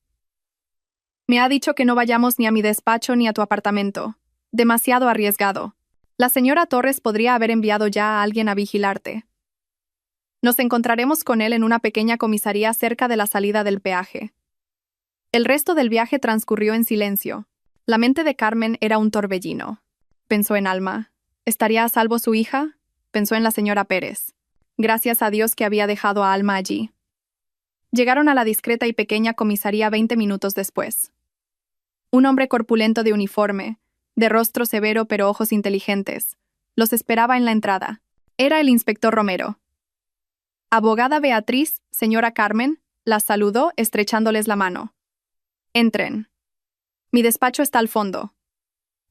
Me ha dicho que no vayamos ni a mi despacho ni a tu apartamento. Demasiado arriesgado. La señora Torres podría haber enviado ya a alguien a vigilarte. Nos encontraremos con él en una pequeña comisaría cerca de la salida del peaje. El resto del viaje transcurrió en silencio. La mente de Carmen era un torbellino. Pensó en Alma. ¿Estaría a salvo su hija? Pensó en la señora Pérez. Gracias a Dios que había dejado a Alma allí. Llegaron a la discreta y pequeña comisaría 20 minutos después. Un hombre corpulento de uniforme, de rostro severo pero ojos inteligentes, los esperaba en la entrada. Era el inspector Romero. Abogada Beatriz, señora Carmen, las saludó estrechándoles la mano. Entren. Mi despacho está al fondo.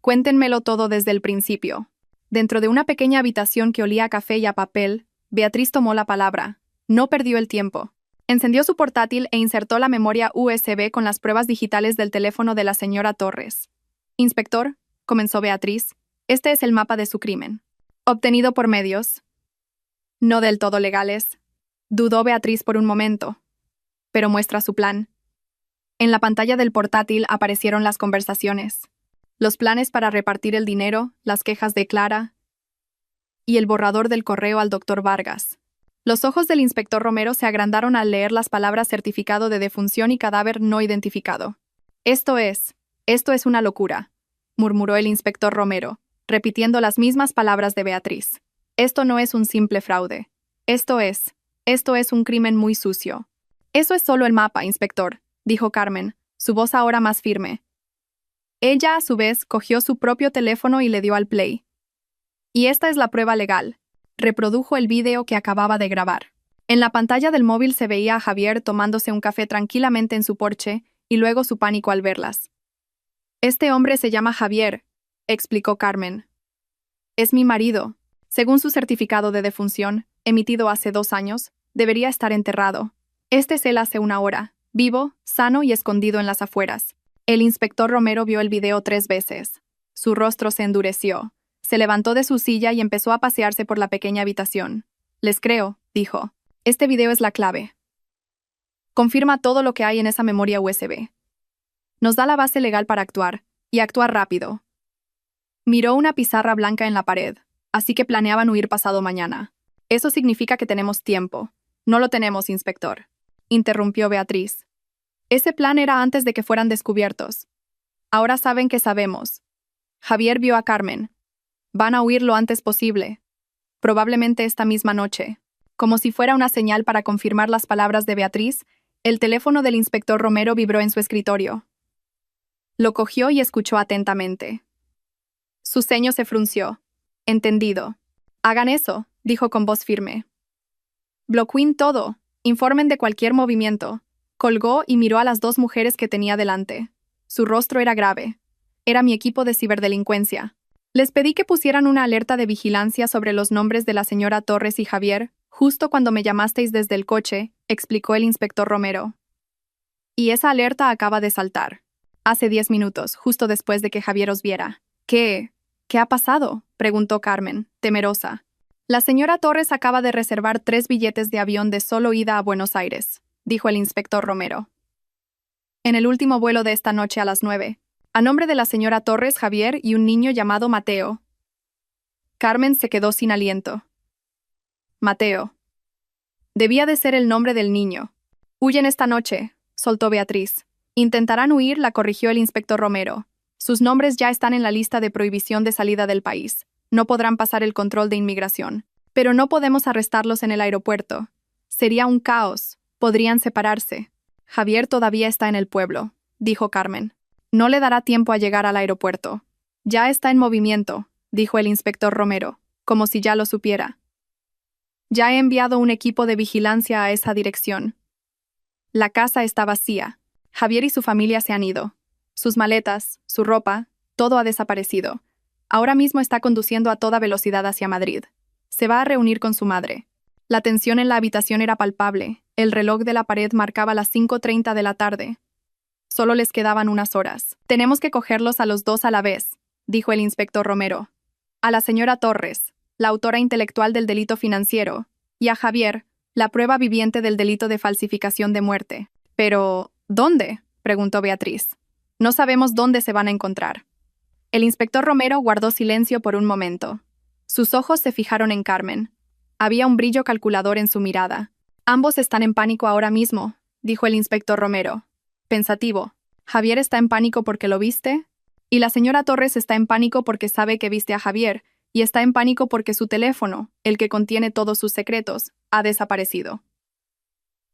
Cuéntenmelo todo desde el principio. Dentro de una pequeña habitación que olía a café y a papel, Beatriz tomó la palabra. No perdió el tiempo. Encendió su portátil e insertó la memoria USB con las pruebas digitales del teléfono de la señora Torres. Inspector, comenzó Beatriz, este es el mapa de su crimen. Obtenido por medios. No del todo legales. Dudó Beatriz por un momento. Pero muestra su plan. En la pantalla del portátil aparecieron las conversaciones, los planes para repartir el dinero, las quejas de Clara y el borrador del correo al doctor Vargas. Los ojos del inspector Romero se agrandaron al leer las palabras certificado de defunción y cadáver no identificado. Esto es una locura, murmuró el inspector Romero, repitiendo las mismas palabras de Beatriz. Esto no es un simple fraude. Esto es un crimen muy sucio. Eso es solo el mapa, inspector, dijo Carmen, su voz ahora más firme. Ella, a su vez, cogió su propio teléfono y le dio al play. Y esta es la prueba legal. Reprodujo el vídeo que acababa de grabar. En la pantalla del móvil se veía a Javier tomándose un café tranquilamente en su porche y luego su pánico al verlas. Este hombre se llama Javier, explicó Carmen. Es mi marido. Según su certificado de defunción, emitido hace 2 años, debería estar enterrado. Este es él hace 1 hora, vivo, sano y escondido en las afueras. El inspector Romero vio el video 3 veces. Su rostro se endureció. Se levantó de su silla y empezó a pasearse por la pequeña habitación. Les creo, dijo. Este video es la clave. Confirma todo lo que hay en esa memoria USB. Nos da la base legal para actuar, y actuar rápido. Miró una pizarra blanca en la pared, así que planeaban huir pasado mañana. Eso significa que tenemos tiempo. No lo tenemos, inspector, interrumpió Beatriz. Ese plan era antes de que fueran descubiertos. Ahora saben que sabemos. Javier vio a Carmen. Van a huir lo antes posible. Probablemente esta misma noche. Como si fuera una señal para confirmar las palabras de Beatriz, el teléfono del inspector Romero vibró en su escritorio. Lo cogió y escuchó atentamente. Su ceño se frunció. Entendido. Hagan eso, dijo con voz firme. Bloqueen todo. Informen de cualquier movimiento. Colgó y miró a las 2 mujeres que tenía delante. Su rostro era grave. Era mi equipo de ciberdelincuencia. Les pedí que pusieran una alerta de vigilancia sobre los nombres de la señora Torres y Javier, justo cuando me llamasteis desde el coche, explicó el inspector Romero. Y esa alerta acaba de saltar. Hace 10 minutos, justo después de que Javier os viera. ¿Qué ha pasado?, preguntó Carmen, temerosa. La señora Torres acaba de reservar 3 billetes de avión de solo ida a Buenos Aires, dijo el inspector Romero. en el último vuelo de esta noche a las 9. A nombre de la señora Torres, Javier y un niño llamado Mateo. Carmen se quedó sin aliento. Mateo. Debía de ser el nombre del niño. Huyen esta noche, soltó Beatriz. Intentarán huir, la corrigió el inspector Romero. Sus nombres ya están en la lista de prohibición de salida del país. No podrán pasar el control de inmigración. Pero no podemos arrestarlos en el aeropuerto. Sería un caos. Podrían separarse. Javier todavía está en el pueblo, dijo Carmen. No le dará tiempo a llegar al aeropuerto. Ya está en movimiento, dijo el inspector Romero, como si ya lo supiera. Ya he enviado un equipo de vigilancia a esa dirección. La casa está vacía. Javier y su familia se han ido. Sus maletas, su ropa, todo ha desaparecido. Ahora mismo está conduciendo a toda velocidad hacia Madrid. Se va a reunir con su madre. La tensión en la habitación era palpable. El reloj de la pared marcaba las 5:30 de la tarde. Solo les quedaban unas horas. Tenemos que cogerlos a los dos a la vez, dijo el inspector Romero. A la señora Torres, la autora intelectual del delito financiero, y a Javier, la prueba viviente del delito de falsificación de muerte. Pero, ¿dónde?, preguntó Beatriz. No sabemos dónde se van a encontrar. El inspector Romero guardó silencio por un momento. Sus ojos se fijaron en Carmen. Había un brillo calculador en su mirada. Ambos están en pánico ahora mismo, dijo el inspector Romero. Pensativo. Javier está en pánico porque lo viste, y la señora Torres está en pánico porque sabe que viste a Javier, y está en pánico porque su teléfono, el que contiene todos sus secretos, ha desaparecido.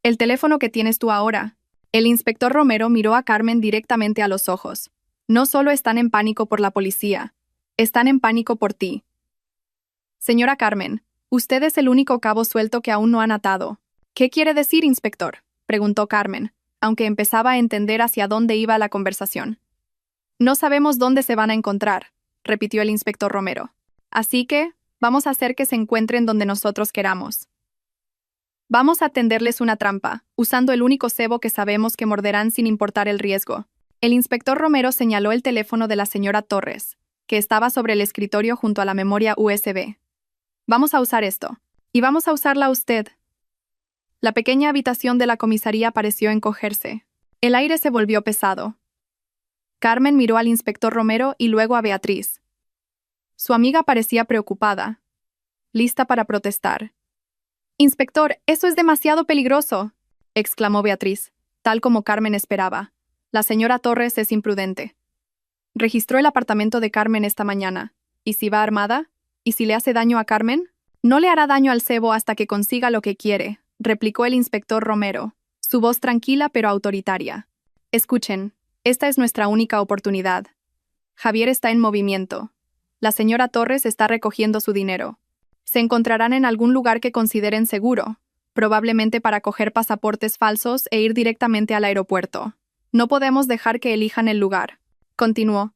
El teléfono que tienes tú ahora. El inspector Romero miró a Carmen directamente a los ojos. No solo están en pánico por la policía, están en pánico por ti. Señora Carmen, usted es el único cabo suelto que aún no han atado. ¿Qué quiere decir, inspector?, preguntó Carmen, aunque empezaba a entender hacia dónde iba la conversación. No sabemos dónde se van a encontrar, repitió el inspector Romero. Así que, vamos a hacer que se encuentren donde nosotros queramos. Vamos a tenderles una trampa, usando el único cebo que sabemos que morderán sin importar el riesgo. El inspector Romero señaló el teléfono de la señora Torres, que estaba sobre el escritorio junto a la memoria USB. Vamos a usar esto. Y vamos a usarla usted. La pequeña habitación de la comisaría pareció encogerse. El aire se volvió pesado. Carmen miró al inspector Romero y luego a Beatriz. Su amiga parecía preocupada, lista para protestar. «Inspector, eso es demasiado peligroso», exclamó Beatriz, tal como Carmen esperaba. La señora Torres es imprudente. Registró el apartamento de Carmen esta mañana. ¿Y si va armada? ¿Y si le hace daño a Carmen? No le hará daño al cebo hasta que consiga lo que quiere, replicó el inspector Romero, su voz tranquila pero autoritaria. Escuchen, esta es nuestra única oportunidad. Javier está en movimiento. La señora Torres está recogiendo su dinero. Se encontrarán en algún lugar que consideren seguro, probablemente para coger pasaportes falsos e ir directamente al aeropuerto. No podemos dejar que elijan el lugar. Continuó.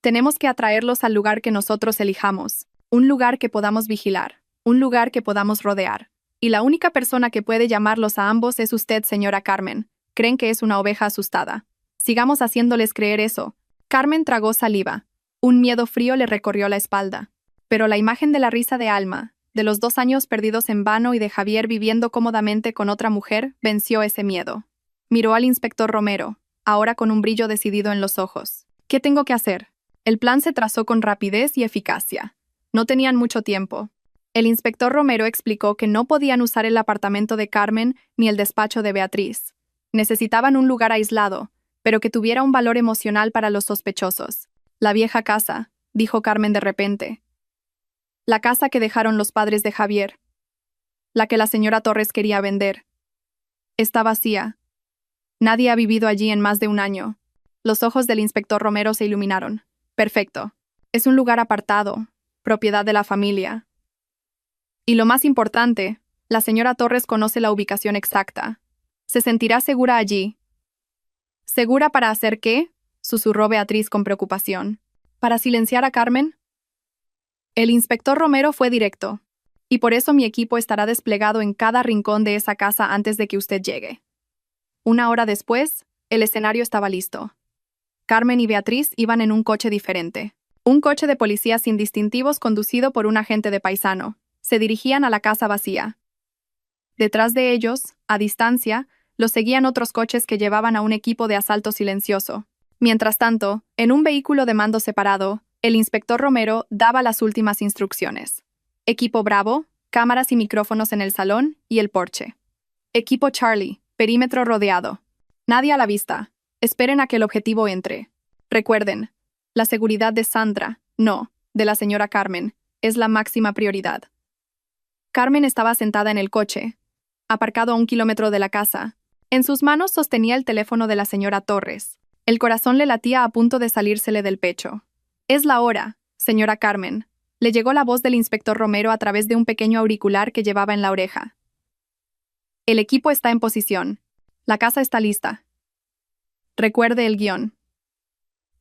Tenemos que atraerlos al lugar que nosotros elijamos, un lugar que podamos vigilar, un lugar que podamos rodear. Y la única persona que puede llamarlos a ambos es usted, señora Carmen. Creen que es una oveja asustada. Sigamos haciéndoles creer eso. Carmen tragó saliva. Un miedo frío le recorrió la espalda. Pero la imagen de la risa de Alma, de los 2 años perdidos en vano y de Javier viviendo cómodamente con otra mujer, venció ese miedo. Miró al inspector Romero, ahora con un brillo decidido en los ojos. ¿Qué tengo que hacer? El plan se trazó con rapidez y eficacia. No tenían mucho tiempo. El inspector Romero explicó que no podían usar el apartamento de Carmen ni el despacho de Beatriz. Necesitaban un lugar aislado, pero que tuviera un valor emocional para los sospechosos. La vieja casa, dijo Carmen de repente. La casa que dejaron los padres de Javier. La que la señora Torres quería vender. Está vacía. Nadie ha vivido allí en más de 1 año. Los ojos del inspector Romero se iluminaron. Perfecto. Es un lugar apartado, propiedad de la familia. Y lo más importante, la señora Torres conoce la ubicación exacta. Se sentirá segura allí. ¿Segura para hacer qué?, susurró Beatriz con preocupación. ¿Para silenciar a Carmen? El inspector Romero fue directo. Y por eso mi equipo estará desplegado en cada rincón de esa casa antes de que usted llegue. 1 hora después, el escenario estaba listo. Carmen y Beatriz iban en un coche diferente. Un coche de policía sin distintivos conducido por un agente de paisano. Se dirigían a la casa vacía. Detrás de ellos, a distancia, Lo seguían otros coches que llevaban a un equipo de asalto silencioso. Mientras tanto, en un vehículo de mando separado, el inspector Romero daba las últimas instrucciones. Equipo Bravo, cámaras y micrófonos en el salón y el porche. Equipo Charlie, perímetro rodeado. Nadie a la vista. Esperen a que el objetivo entre. Recuerden, la seguridad de Sandra, no, de la señora Carmen, es la máxima prioridad. Carmen estaba sentada en el coche, aparcado a 1 kilómetro de la casa. En sus manos sostenía el teléfono de la señora Torres. El corazón le latía a punto de salírsele del pecho. «Es la hora, señora Carmen», le llegó la voz del inspector Romero a través de un pequeño auricular que llevaba en la oreja. «El equipo está en posición. La casa está lista. Recuerde el guión».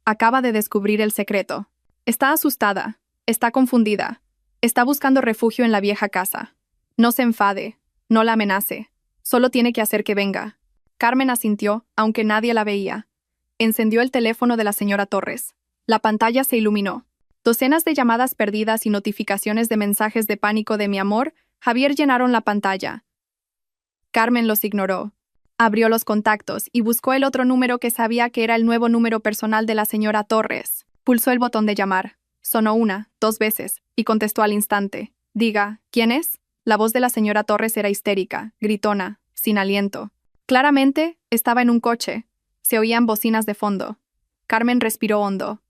Acaba de descubrir el secreto. Está asustada, está confundida, está buscando refugio en la vieja casa. No se enfade, no la amenace, solo tiene que hacer que venga. Carmen asintió, aunque nadie la veía. Encendió el teléfono de la señora Torres. La pantalla se iluminó. Docenas de llamadas perdidas y notificaciones de mensajes de pánico de mi amor, Javier llenaron la pantalla. Carmen los ignoró. Abrió los contactos y buscó el otro número que sabía que era el nuevo número personal de la señora Torres. Pulsó el botón de llamar. Sonó 1, 2 veces, y contestó al instante. «Diga, ¿quién es?» La voz de la señora Torres era histérica, gritona, sin aliento. Claramente, estaba en un coche. Se oían bocinas de fondo. Carmen respiró hondo.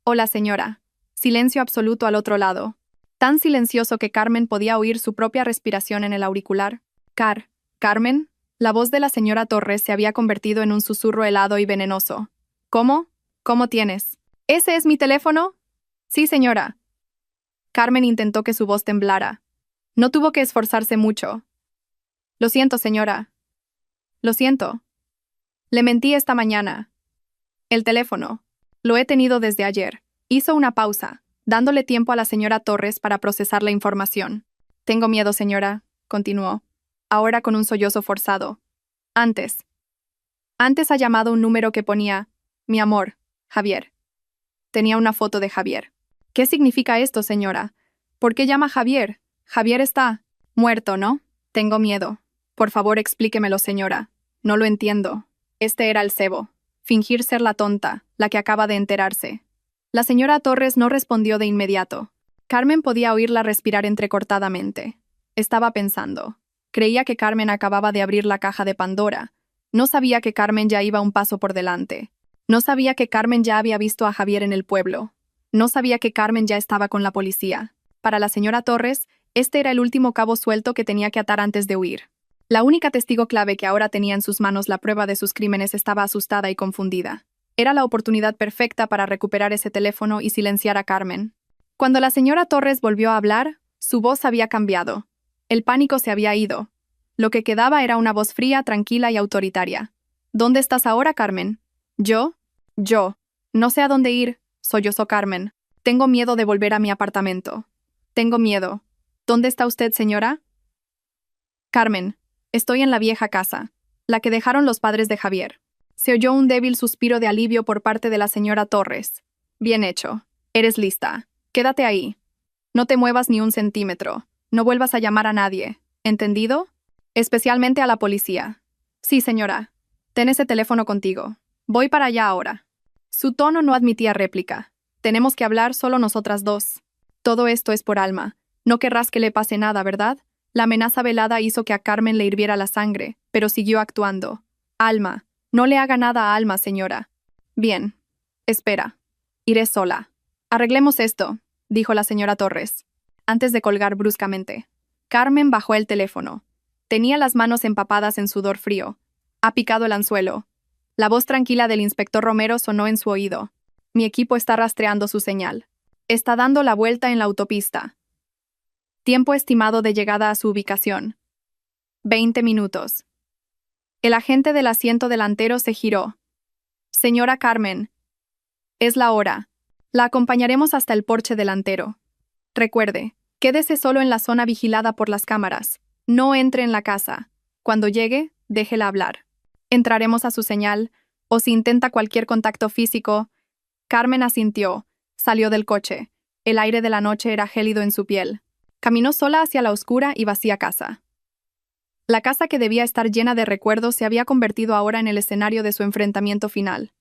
«Hola, señora». Silencio absoluto al otro lado. Tan silencioso que Carmen podía oír su propia respiración en el auricular. «Carmen». La voz de la señora Torres se había convertido en un susurro helado y venenoso. «¿Cómo? ¿Cómo tienes? ¿Ese es mi teléfono?» «Sí, señora». Carmen intentó que su voz temblara. No tuvo que esforzarse mucho. «Lo siento, señora. Lo siento. Le mentí esta mañana. El teléfono. Lo he tenido desde ayer». Hizo una pausa, dándole tiempo a la señora Torres para procesar la información. «Tengo miedo, señora», continuó, ahora con un sollozo forzado. Antes ha llamado un número que ponía, «Mi amor, Javier». Tenía una foto de Javier. «¿Qué significa esto, señora? ¿Por qué llama Javier? Javier está muerto, ¿no? Tengo miedo. Por favor, explíquemelo, señora. No lo entiendo». Este era el cebo. Fingir ser la tonta, la que acaba de enterarse. La señora Torres no respondió de inmediato. Carmen podía oírla respirar entrecortadamente. Estaba pensando. Creía que Carmen acababa de abrir la caja de Pandora. No sabía que Carmen ya iba un paso por delante. No sabía que Carmen ya había visto a Javier en el pueblo. No sabía que Carmen ya estaba con la policía. Para la señora Torres, este era el último cabo suelto que tenía que atar antes de huir. La única testigo clave que ahora tenía en sus manos la prueba de sus crímenes estaba asustada y confundida. Era la oportunidad perfecta para recuperar ese teléfono y silenciar a Carmen. Cuando la señora Torres volvió a hablar, su voz había cambiado. El pánico se había ido. Lo que quedaba era una voz fría, tranquila y autoritaria. «¿Dónde estás ahora, Carmen?» «Yo. No sé a dónde ir», sollozó Carmen. «Tengo miedo de volver a mi apartamento. Tengo miedo. ¿Dónde está usted, señora?» «Carmen, estoy en la vieja casa, la que dejaron los padres de Javier». Se oyó un débil suspiro de alivio por parte de la señora Torres. «Bien hecho. Eres lista. Quédate ahí. No te muevas ni un centímetro. No vuelvas a llamar a nadie. ¿Entendido? Especialmente a la policía». «Sí, señora. Ten ese teléfono contigo. Voy para allá ahora». Su tono no admitía réplica. «Tenemos que hablar solo nosotras dos. Todo esto es por Alma. No querrás que le pase nada, ¿verdad?» La amenaza velada hizo que a Carmen le hirviera la sangre, pero siguió actuando. «Alma. No le haga nada a Alma, señora». «Bien. Espera. Iré sola». «Arreglemos esto», dijo la señora Torres. Antes de colgar bruscamente, Carmen bajó el teléfono. Tenía las manos empapadas en sudor frío. «Ha picado el anzuelo». La voz tranquila del inspector Romero sonó en su oído. «Mi equipo está rastreando su señal. Está dando la vuelta en la autopista. Tiempo estimado de llegada a su ubicación: 20 minutos». El agente del asiento delantero se giró. «Señora Carmen, es la hora. La acompañaremos hasta el porche delantero. Recuerde, quédese solo en la zona vigilada por las cámaras. No entre en la casa. Cuando llegue, déjela hablar. Entraremos a su señal, o si intenta cualquier contacto físico». Carmen asintió. Salió del coche. El aire de la noche era gélido en su piel. Caminó sola hacia la oscura y vacía casa. La casa que debía estar llena de recuerdos se había convertido ahora en el escenario de su enfrentamiento final.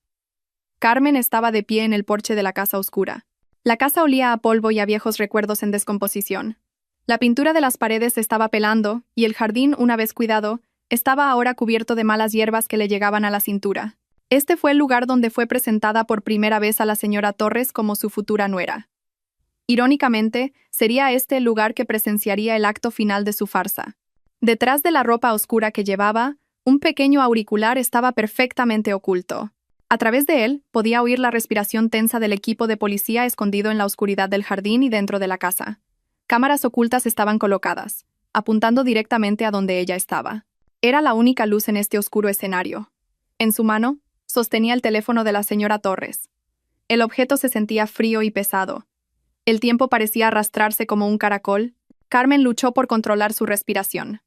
Carmen estaba de pie en el porche de la casa oscura. La casa olía a polvo y a viejos recuerdos en descomposición. La pintura de las paredes estaba pelando, y el jardín, una vez cuidado, estaba ahora cubierto de malas hierbas que le llegaban a la cintura. Este fue el lugar donde fue presentada por primera vez a la señora Torres como su futura nuera. Irónicamente, sería este el lugar que presenciaría el acto final de su farsa. Detrás de la ropa oscura que llevaba, un pequeño auricular estaba perfectamente oculto. A través de él, podía oír la respiración tensa del equipo de policía escondido en la oscuridad del jardín y dentro de la casa. Cámaras ocultas estaban colocadas, apuntando directamente a donde ella estaba. Era la única luz en este oscuro escenario. En su mano, sostenía el teléfono de la señora Torres. El objeto se sentía frío y pesado. El tiempo parecía arrastrarse como un caracol. Carmen luchó por controlar su respiración.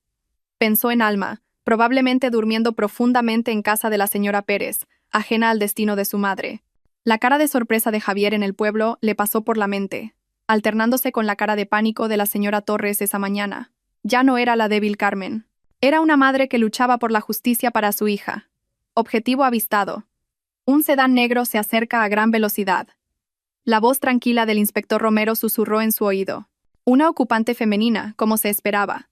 Pensó en Alma, probablemente durmiendo profundamente en casa de la señora Pérez, ajena al destino de su madre. La cara de sorpresa de Javier en el pueblo le pasó por la mente, alternándose con la cara de pánico de la señora Torres esa mañana. Ya no era la débil Carmen. Era una madre que luchaba por la justicia para su hija. Objetivo avistado. Un sedán negro se acerca a gran velocidad. La voz tranquila del inspector Romero susurró en su oído. Una ocupante femenina, como se esperaba.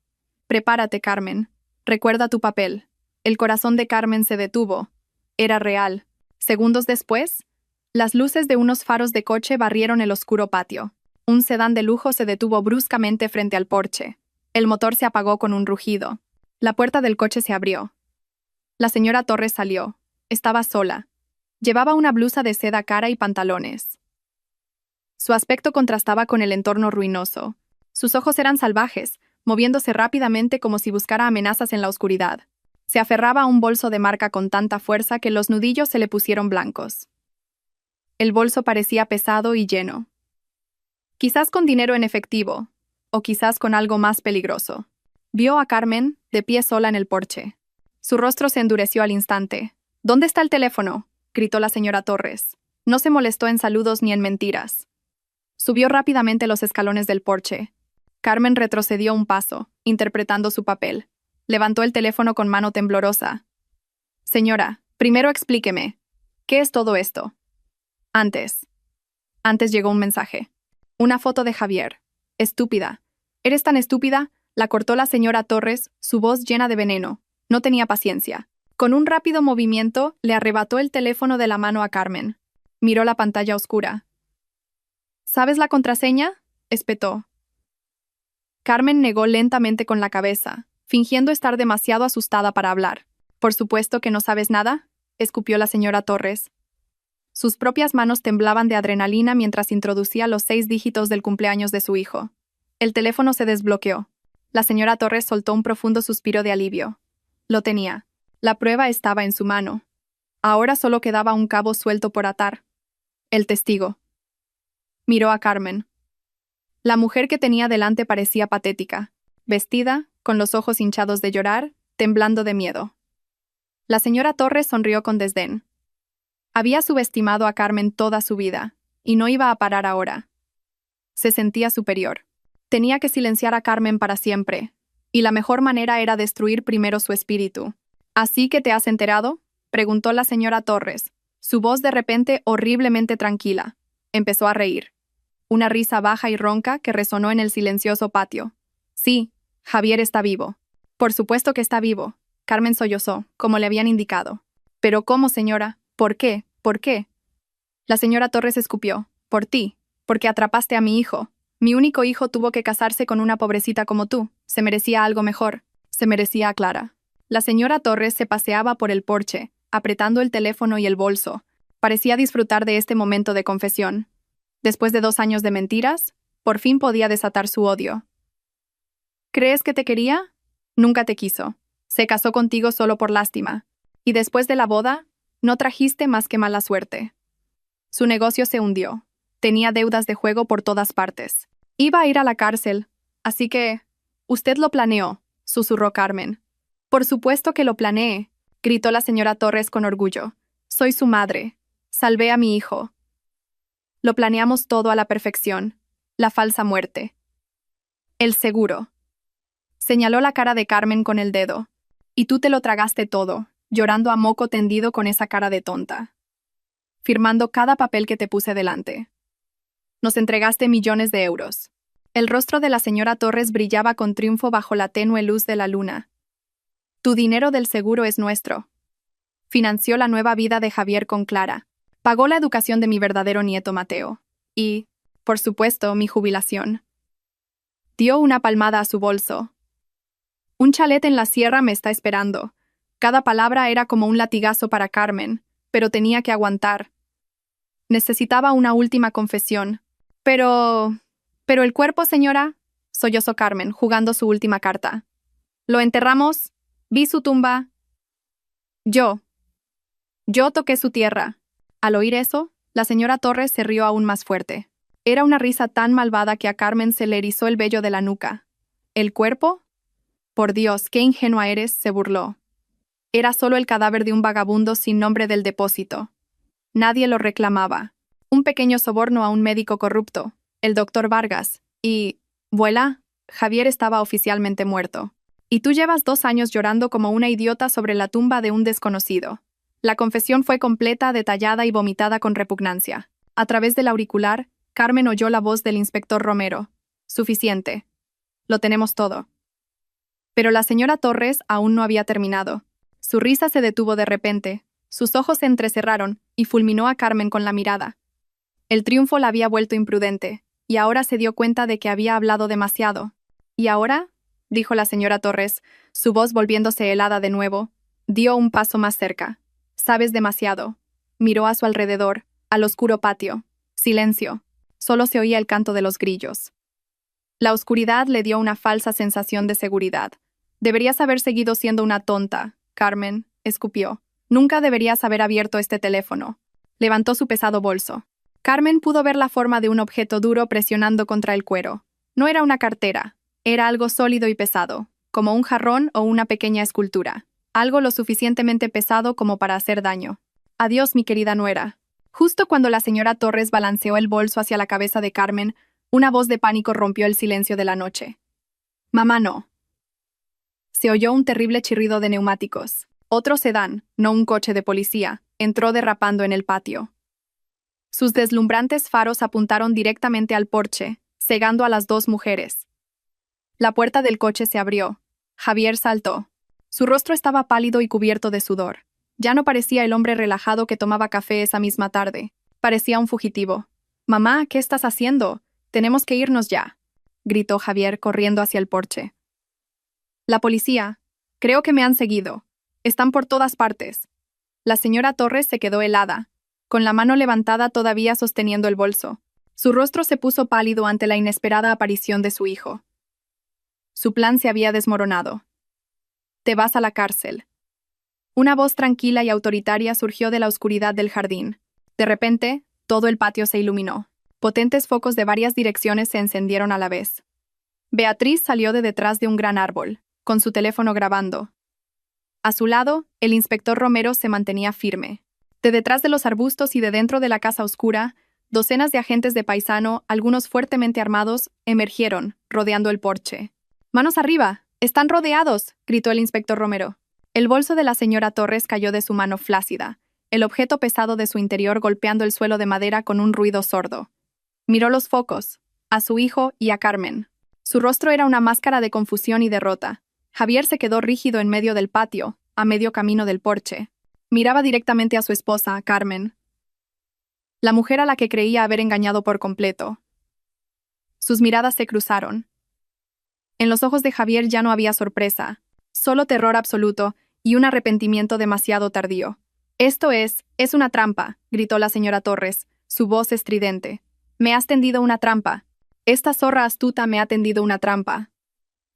Prepárate, Carmen. Recuerda tu papel. El corazón de Carmen se detuvo. Era real. Segundos después, las luces de unos faros de coche barrieron el oscuro patio. Un sedán de lujo se detuvo bruscamente frente al porche. El motor se apagó con un rugido. La puerta del coche se abrió. La señora Torres salió. Estaba sola. Llevaba una blusa de seda cara y pantalones. Su aspecto contrastaba con el entorno ruinoso. Sus ojos eran salvajes, moviéndose rápidamente como si buscara amenazas en la oscuridad. Se aferraba a un bolso de marca con tanta fuerza que los nudillos se le pusieron blancos. El bolso parecía pesado y lleno. Quizás con dinero en efectivo, o quizás con algo más peligroso. Vio a Carmen, de pie sola en el porche. Su rostro se endureció al instante. «¿Dónde está el teléfono?», gritó la señora Torres. No se molestó en saludos ni en mentiras. Subió rápidamente los escalones del porche. Carmen retrocedió un paso, interpretando su papel. Levantó el teléfono con mano temblorosa. «Señora, primero explíqueme. ¿Qué es todo esto?» Antes llegó un mensaje. Una foto de Javier. «Estúpida. ¿Eres tan estúpida?», la cortó la señora Torres, su voz llena de veneno. No tenía paciencia. Con un rápido movimiento, le arrebató el teléfono de la mano a Carmen. Miró la pantalla oscura. «¿Sabes la contraseña?», espetó. Carmen negó lentamente con la cabeza, fingiendo estar demasiado asustada para hablar. «¿Por supuesto que no sabes nada?», escupió la señora Torres. Sus propias manos temblaban de adrenalina mientras introducía los 6 dígitos del cumpleaños de su hijo. El teléfono se desbloqueó. La señora Torres soltó un profundo suspiro de alivio. Lo tenía. La prueba estaba en su mano. Ahora solo quedaba un cabo suelto por atar. El testigo. Miró a Carmen. La mujer que tenía delante parecía patética, vestida, con los ojos hinchados de llorar, temblando de miedo. La señora Torres sonrió con desdén. Había subestimado a Carmen toda su vida, y no iba a parar ahora. Se sentía superior. Tenía que silenciar a Carmen para siempre, y la mejor manera era destruir primero su espíritu. «¿Así que te has enterado?», preguntó la señora Torres, su voz de repente horriblemente tranquila. Empezó a reír. Una risa baja y ronca que resonó en el silencioso patio. «Sí, Javier está vivo». «Por supuesto que está vivo», Carmen sollozó, como le habían indicado. «¿Pero cómo, señora? ¿Por qué? ¿Por qué?». La señora Torres escupió. «Por ti, porque atrapaste a mi hijo. Mi único hijo tuvo que casarse con una pobrecita como tú. Se merecía algo mejor. Se merecía a Clara». La señora Torres se paseaba por el porche, apretando el teléfono y el bolso. Parecía disfrutar de este momento de confesión. Después de 2 años de mentiras, por fin podía desatar su odio. «¿Crees que te quería? Nunca te quiso. Se casó contigo solo por lástima. Y después de la boda, no trajiste más que mala suerte». Su negocio se hundió. Tenía deudas de juego por todas partes. Iba a ir a la cárcel, así que... «Usted lo planeó», susurró Carmen. «Por supuesto que lo planeé», gritó la señora Torres con orgullo. «Soy su madre. Salvé a mi hijo. Lo planeamos todo a la perfección. La falsa muerte. El seguro. Señaló la cara de Carmen con el dedo. Y tú te lo tragaste todo, llorando a moco tendido con esa cara de tonta. Firmando cada papel que te puse delante. Nos entregaste millones de euros. El rostro de la señora Torres brillaba con triunfo bajo la tenue luz de la luna. Tu dinero del seguro es nuestro. Financió la nueva vida de Javier con Clara. Pagó la educación de mi verdadero nieto Mateo. Y, por supuesto, mi jubilación. Dio una palmada a su bolso. Un chalet en la sierra me está esperando. Cada palabra era como un latigazo para Carmen, pero tenía que aguantar. Necesitaba una última confesión. Pero el cuerpo, señora, sollozó Carmen, jugando su última carta. Lo enterramos, vi su tumba. Yo toqué su tierra. Al oír eso, la señora Torres se rió aún más fuerte. Era una risa tan malvada que a Carmen se le erizó el vello de la nuca. ¿El cuerpo? Por Dios, qué ingenua eres, se burló. Era solo el cadáver de un vagabundo sin nombre del depósito. Nadie lo reclamaba. Un pequeño soborno a un médico corrupto, el doctor Vargas, y, vuela, Javier estaba oficialmente muerto. Y tú llevas 2 años llorando como una idiota sobre la tumba de un desconocido. La confesión fue completa, detallada y vomitada con repugnancia. A través del auricular, Carmen oyó la voz del inspector Romero. Suficiente. Lo tenemos todo. Pero la señora Torres aún no había terminado. Su risa se detuvo de repente, sus ojos se entrecerraron y fulminó a Carmen con la mirada. El triunfo la había vuelto imprudente, y ahora se dio cuenta de que había hablado demasiado. ¿Y ahora?, dijo la señora Torres, su voz volviéndose helada de nuevo. Dio un paso más cerca. Sabes demasiado. Miró a su alrededor, al oscuro patio. Silencio. Solo se oía el canto de los grillos. La oscuridad le dio una falsa sensación de seguridad. Deberías haber seguido siendo una tonta, Carmen, escupió. Nunca deberías haber abierto este teléfono. Levantó su pesado bolso. Carmen pudo ver la forma de un objeto duro presionando contra el cuero. No era una cartera. Era algo sólido y pesado, como un jarrón o una pequeña escultura. Algo lo suficientemente pesado como para hacer daño. Adiós, mi querida nuera. Justo cuando la señora Torres balanceó el bolso hacia la cabeza de Carmen, una voz de pánico rompió el silencio de la noche. Mamá, no. Se oyó un terrible chirrido de neumáticos. Otro sedán, no un coche de policía, entró derrapando en el patio. Sus deslumbrantes faros apuntaron directamente al porche, cegando a las 2 mujeres. La puerta del coche se abrió. Javier saltó. Su rostro estaba pálido y cubierto de sudor. Ya no parecía el hombre relajado que tomaba café esa misma tarde. Parecía un fugitivo. «Mamá, ¿qué estás haciendo? Tenemos que irnos ya», gritó Javier corriendo hacia el porche. «La policía. Creo que me han seguido. Están por todas partes». La señora Torres se quedó helada, con la mano levantada todavía sosteniendo el bolso. Su rostro se puso pálido ante la inesperada aparición de su hijo. Su plan se había desmoronado. «Te vas a la cárcel». Una voz tranquila y autoritaria surgió de la oscuridad del jardín. De repente, todo el patio se iluminó. Potentes focos de varias direcciones se encendieron a la vez. Beatriz salió de detrás de un gran árbol, con su teléfono grabando. A su lado, el inspector Romero se mantenía firme. De detrás de los arbustos y de dentro de la casa oscura, docenas de agentes de paisano, algunos fuertemente armados, emergieron, rodeando el porche. «¡Manos arriba! ¡Están rodeados!», gritó el inspector Romero. El bolso de la señora Torres cayó de su mano flácida, el objeto pesado de su interior golpeando el suelo de madera con un ruido sordo. Miró los focos, a su hijo y a Carmen. Su rostro era una máscara de confusión y derrota. Javier se quedó rígido en medio del patio, a medio camino del porche. Miraba directamente a su esposa, Carmen, la mujer a la que creía haber engañado por completo. Sus miradas se cruzaron. En los ojos de Javier ya no había sorpresa, solo terror absoluto y un arrepentimiento demasiado tardío. «Esto es una trampa», gritó la señora Torres, su voz estridente. «Me has tendido una trampa. Esta zorra astuta me ha tendido una trampa».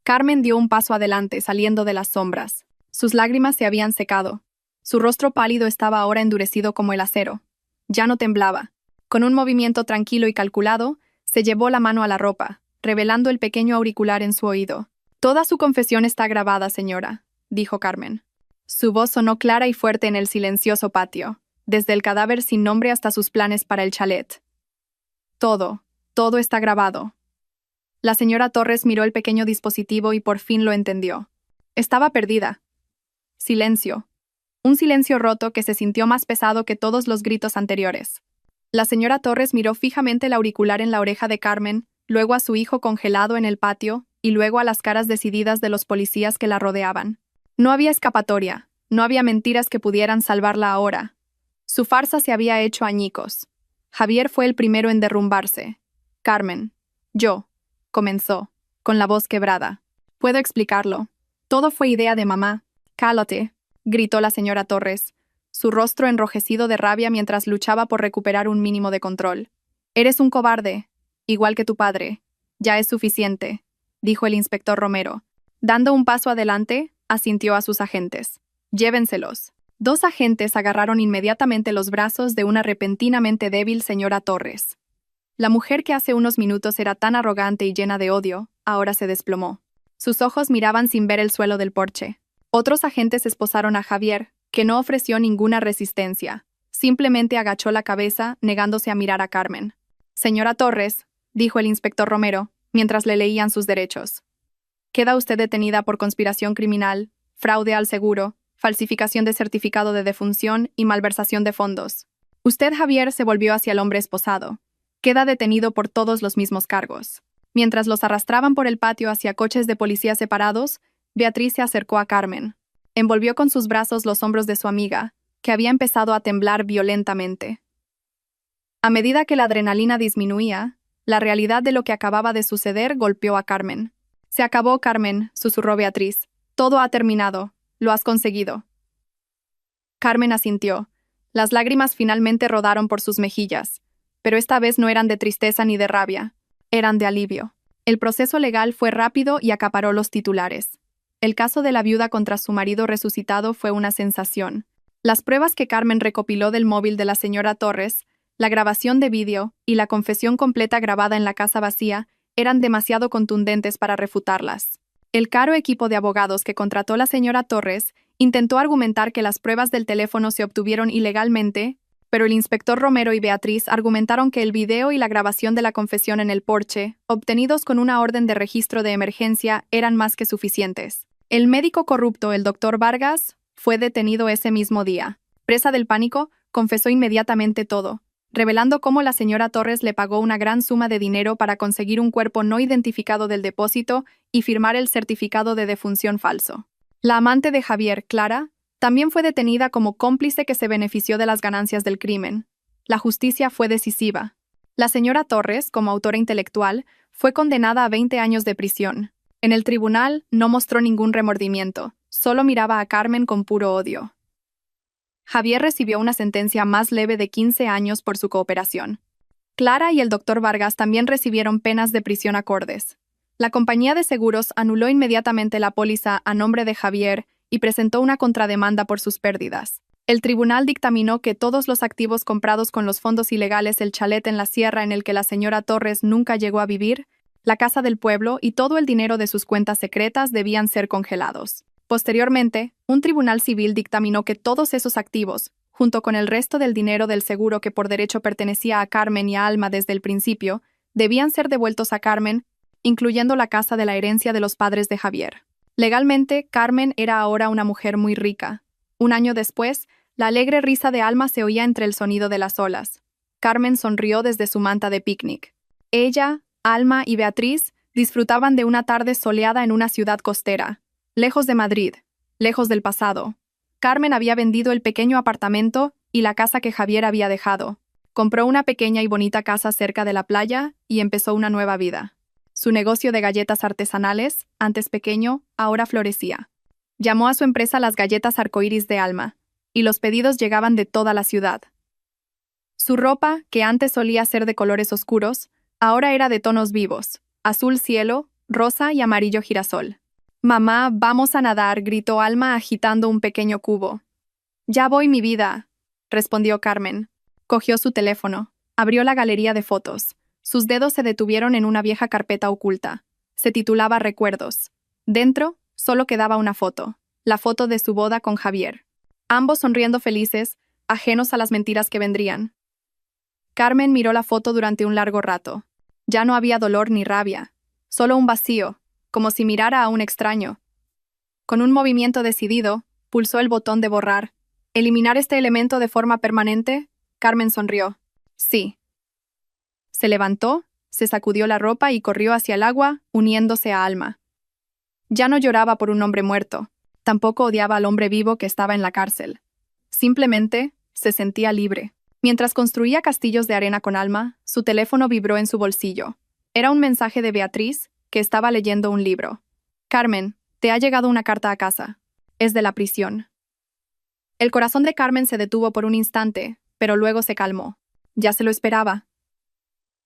Carmen dio un paso adelante, saliendo de las sombras. Sus lágrimas se habían secado. Su rostro pálido estaba ahora endurecido como el acero. Ya no temblaba. Con un movimiento tranquilo y calculado, se llevó la mano a la ropa, revelando el pequeño auricular en su oído. «Toda su confesión está grabada, señora», dijo Carmen. Su voz sonó clara y fuerte en el silencioso patio, desde el cadáver sin nombre hasta sus planes para el chalet. Todo está grabado». La señora Torres miró el pequeño dispositivo y por fin lo entendió. Estaba perdida. Silencio. Un silencio roto que se sintió más pesado que todos los gritos anteriores. La señora Torres miró fijamente el auricular en la oreja de Carmen, luego a su hijo congelado en el patio, y luego a las caras decididas de los policías que la rodeaban. No había escapatoria, no había mentiras que pudieran salvarla ahora. Su farsa se había hecho añicos. Javier fue el primero en derrumbarse. Carmen. Yo. Comenzó, con la voz quebrada. Puedo explicarlo. Todo fue idea de mamá. Cálate, gritó la señora Torres, su rostro enrojecido de rabia mientras luchaba por recuperar un mínimo de control. Eres un cobarde, igual que tu padre. Ya es suficiente, dijo el inspector Romero. Dando un paso adelante, asintió a sus agentes. Llévenselos. 2 agentes agarraron inmediatamente los brazos de una repentinamente débil señora Torres. La mujer que hace unos minutos era tan arrogante y llena de odio, ahora se desplomó. Sus ojos miraban sin ver el suelo del porche. Otros agentes esposaron a Javier, que no ofreció ninguna resistencia. Simplemente agachó la cabeza, negándose a mirar a Carmen. Señora Torres, dijo el inspector Romero, mientras le leían sus derechos. Queda usted detenida por conspiración criminal, fraude al seguro, falsificación de certificado de defunción y malversación de fondos. Usted, Javier, se volvió hacia el hombre esposado. Queda detenido por todos los mismos cargos. Mientras los arrastraban por el patio hacia coches de policía separados, Beatriz se acercó a Carmen. Envolvió con sus brazos los hombros de su amiga, que había empezado a temblar violentamente. A medida que la adrenalina disminuía, la realidad de lo que acababa de suceder golpeó a Carmen. Se acabó, Carmen, susurró Beatriz. Todo ha terminado. Lo has conseguido. Carmen asintió. Las lágrimas finalmente rodaron por sus mejillas, pero esta vez no eran de tristeza ni de rabia, eran de alivio. El proceso legal fue rápido y acaparó los titulares. El caso de la viuda contra su marido resucitado fue una sensación. Las pruebas que Carmen recopiló del móvil de la señora Torres, la grabación de vídeo y la confesión completa grabada en la casa vacía eran demasiado contundentes para refutarlas. El caro equipo de abogados que contrató la señora Torres intentó argumentar que las pruebas del teléfono se obtuvieron ilegalmente, pero el inspector Romero y Beatriz argumentaron que el video y la grabación de la confesión en el porche, obtenidos con una orden de registro de emergencia, eran más que suficientes. El médico corrupto, el doctor Vargas, fue detenido ese mismo día. Presa del pánico, confesó inmediatamente todo, revelando cómo la señora Torres le pagó una gran suma de dinero para conseguir un cuerpo no identificado del depósito y firmar el certificado de defunción falso. La amante de Javier, Clara, también fue detenida como cómplice que se benefició de las ganancias del crimen. La justicia fue decisiva. La señora Torres, como autora intelectual, fue condenada a 20 años de prisión. En el tribunal no mostró ningún remordimiento, solo miraba a Carmen con puro odio. Javier recibió una sentencia más leve de 15 años por su cooperación. Clara y el doctor Vargas también recibieron penas de prisión acordes. La compañía de seguros anuló inmediatamente la póliza a nombre de Javier y presentó una contrademanda por sus pérdidas. El tribunal dictaminó que todos los activos comprados con los fondos ilegales, el chalet en la sierra en el que la señora Torres nunca llegó a vivir, la casa del pueblo y todo el dinero de sus cuentas secretas debían ser congelados. Posteriormente, un tribunal civil dictaminó que todos esos activos, junto con el resto del dinero del seguro que por derecho pertenecía a Carmen y a Alma desde el principio, debían ser devueltos a Carmen, incluyendo la casa de la herencia de los padres de Javier. Legalmente, Carmen era ahora una mujer muy rica. Un año después, la alegre risa de Alma se oía entre el sonido de las olas. Carmen sonrió desde su manta de picnic. Ella, Alma y Beatriz disfrutaban de una tarde soleada en una ciudad costera, lejos de Madrid, lejos del pasado. Carmen había vendido el pequeño apartamento y la casa que Javier había dejado. Compró una pequeña y bonita casa cerca de la playa y empezó una nueva vida. Su negocio de galletas artesanales, antes pequeño, ahora florecía. Llamó a su empresa las galletas arcoíris de Alma, y los pedidos llegaban de toda la ciudad. Su ropa, que antes solía ser de colores oscuros, ahora era de tonos vivos, azul cielo, rosa y amarillo girasol. «Mamá, vamos a nadar», gritó Alma agitando un pequeño cubo. «Ya voy, mi vida», respondió Carmen. Cogió su teléfono, abrió la galería de fotos. Sus dedos se detuvieron en una vieja carpeta oculta. Se titulaba Recuerdos. Dentro, solo quedaba una foto, la foto de su boda con Javier. Ambos sonriendo felices, ajenos a las mentiras que vendrían. Carmen miró la foto durante un largo rato. Ya no había dolor ni rabia, Solo un vacío, como si mirara a un extraño. Con un movimiento decidido, pulsó el botón de borrar. ¿Eliminar este elemento de forma permanente? Carmen sonrió. Sí. Se levantó, se sacudió la ropa y corrió hacia el agua, uniéndose a Alma. Ya no lloraba por un hombre muerto, tampoco odiaba al hombre vivo que estaba en la cárcel. Simplemente, se sentía libre. Mientras construía castillos de arena con Alma, su teléfono vibró en su bolsillo. Era un mensaje de Beatriz, que estaba leyendo un libro. Carmen, te ha llegado una carta a casa. Es de la prisión. El corazón de Carmen se detuvo por un instante, pero luego se calmó. Ya se lo esperaba.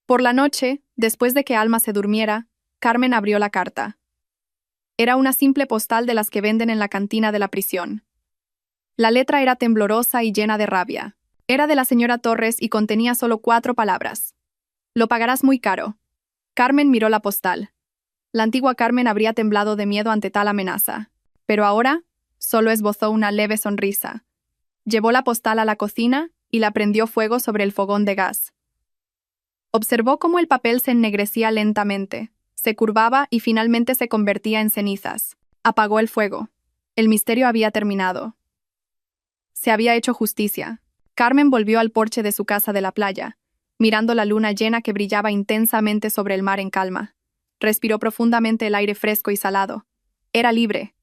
Por la noche, después de que Alma se durmiera, Carmen abrió la carta. Era una simple postal de las que venden en la cantina de la prisión. La letra era temblorosa y llena de rabia. Era de la señora Torres y contenía solo 4 palabras. Lo pagarás muy caro. Carmen miró la postal. La antigua Carmen habría temblado de miedo ante tal amenaza. Pero ahora, solo esbozó una leve sonrisa. Llevó la postal a la cocina y la prendió fuego sobre el fogón de gas. Observó cómo el papel se ennegrecía lentamente, se curvaba y finalmente se convertía en cenizas. Apagó el fuego. El misterio había terminado. Se había hecho justicia. Carmen volvió al porche de su casa de la playa, mirando la luna llena que brillaba intensamente sobre el mar en calma. Respiró profundamente el aire fresco y salado. Era libre.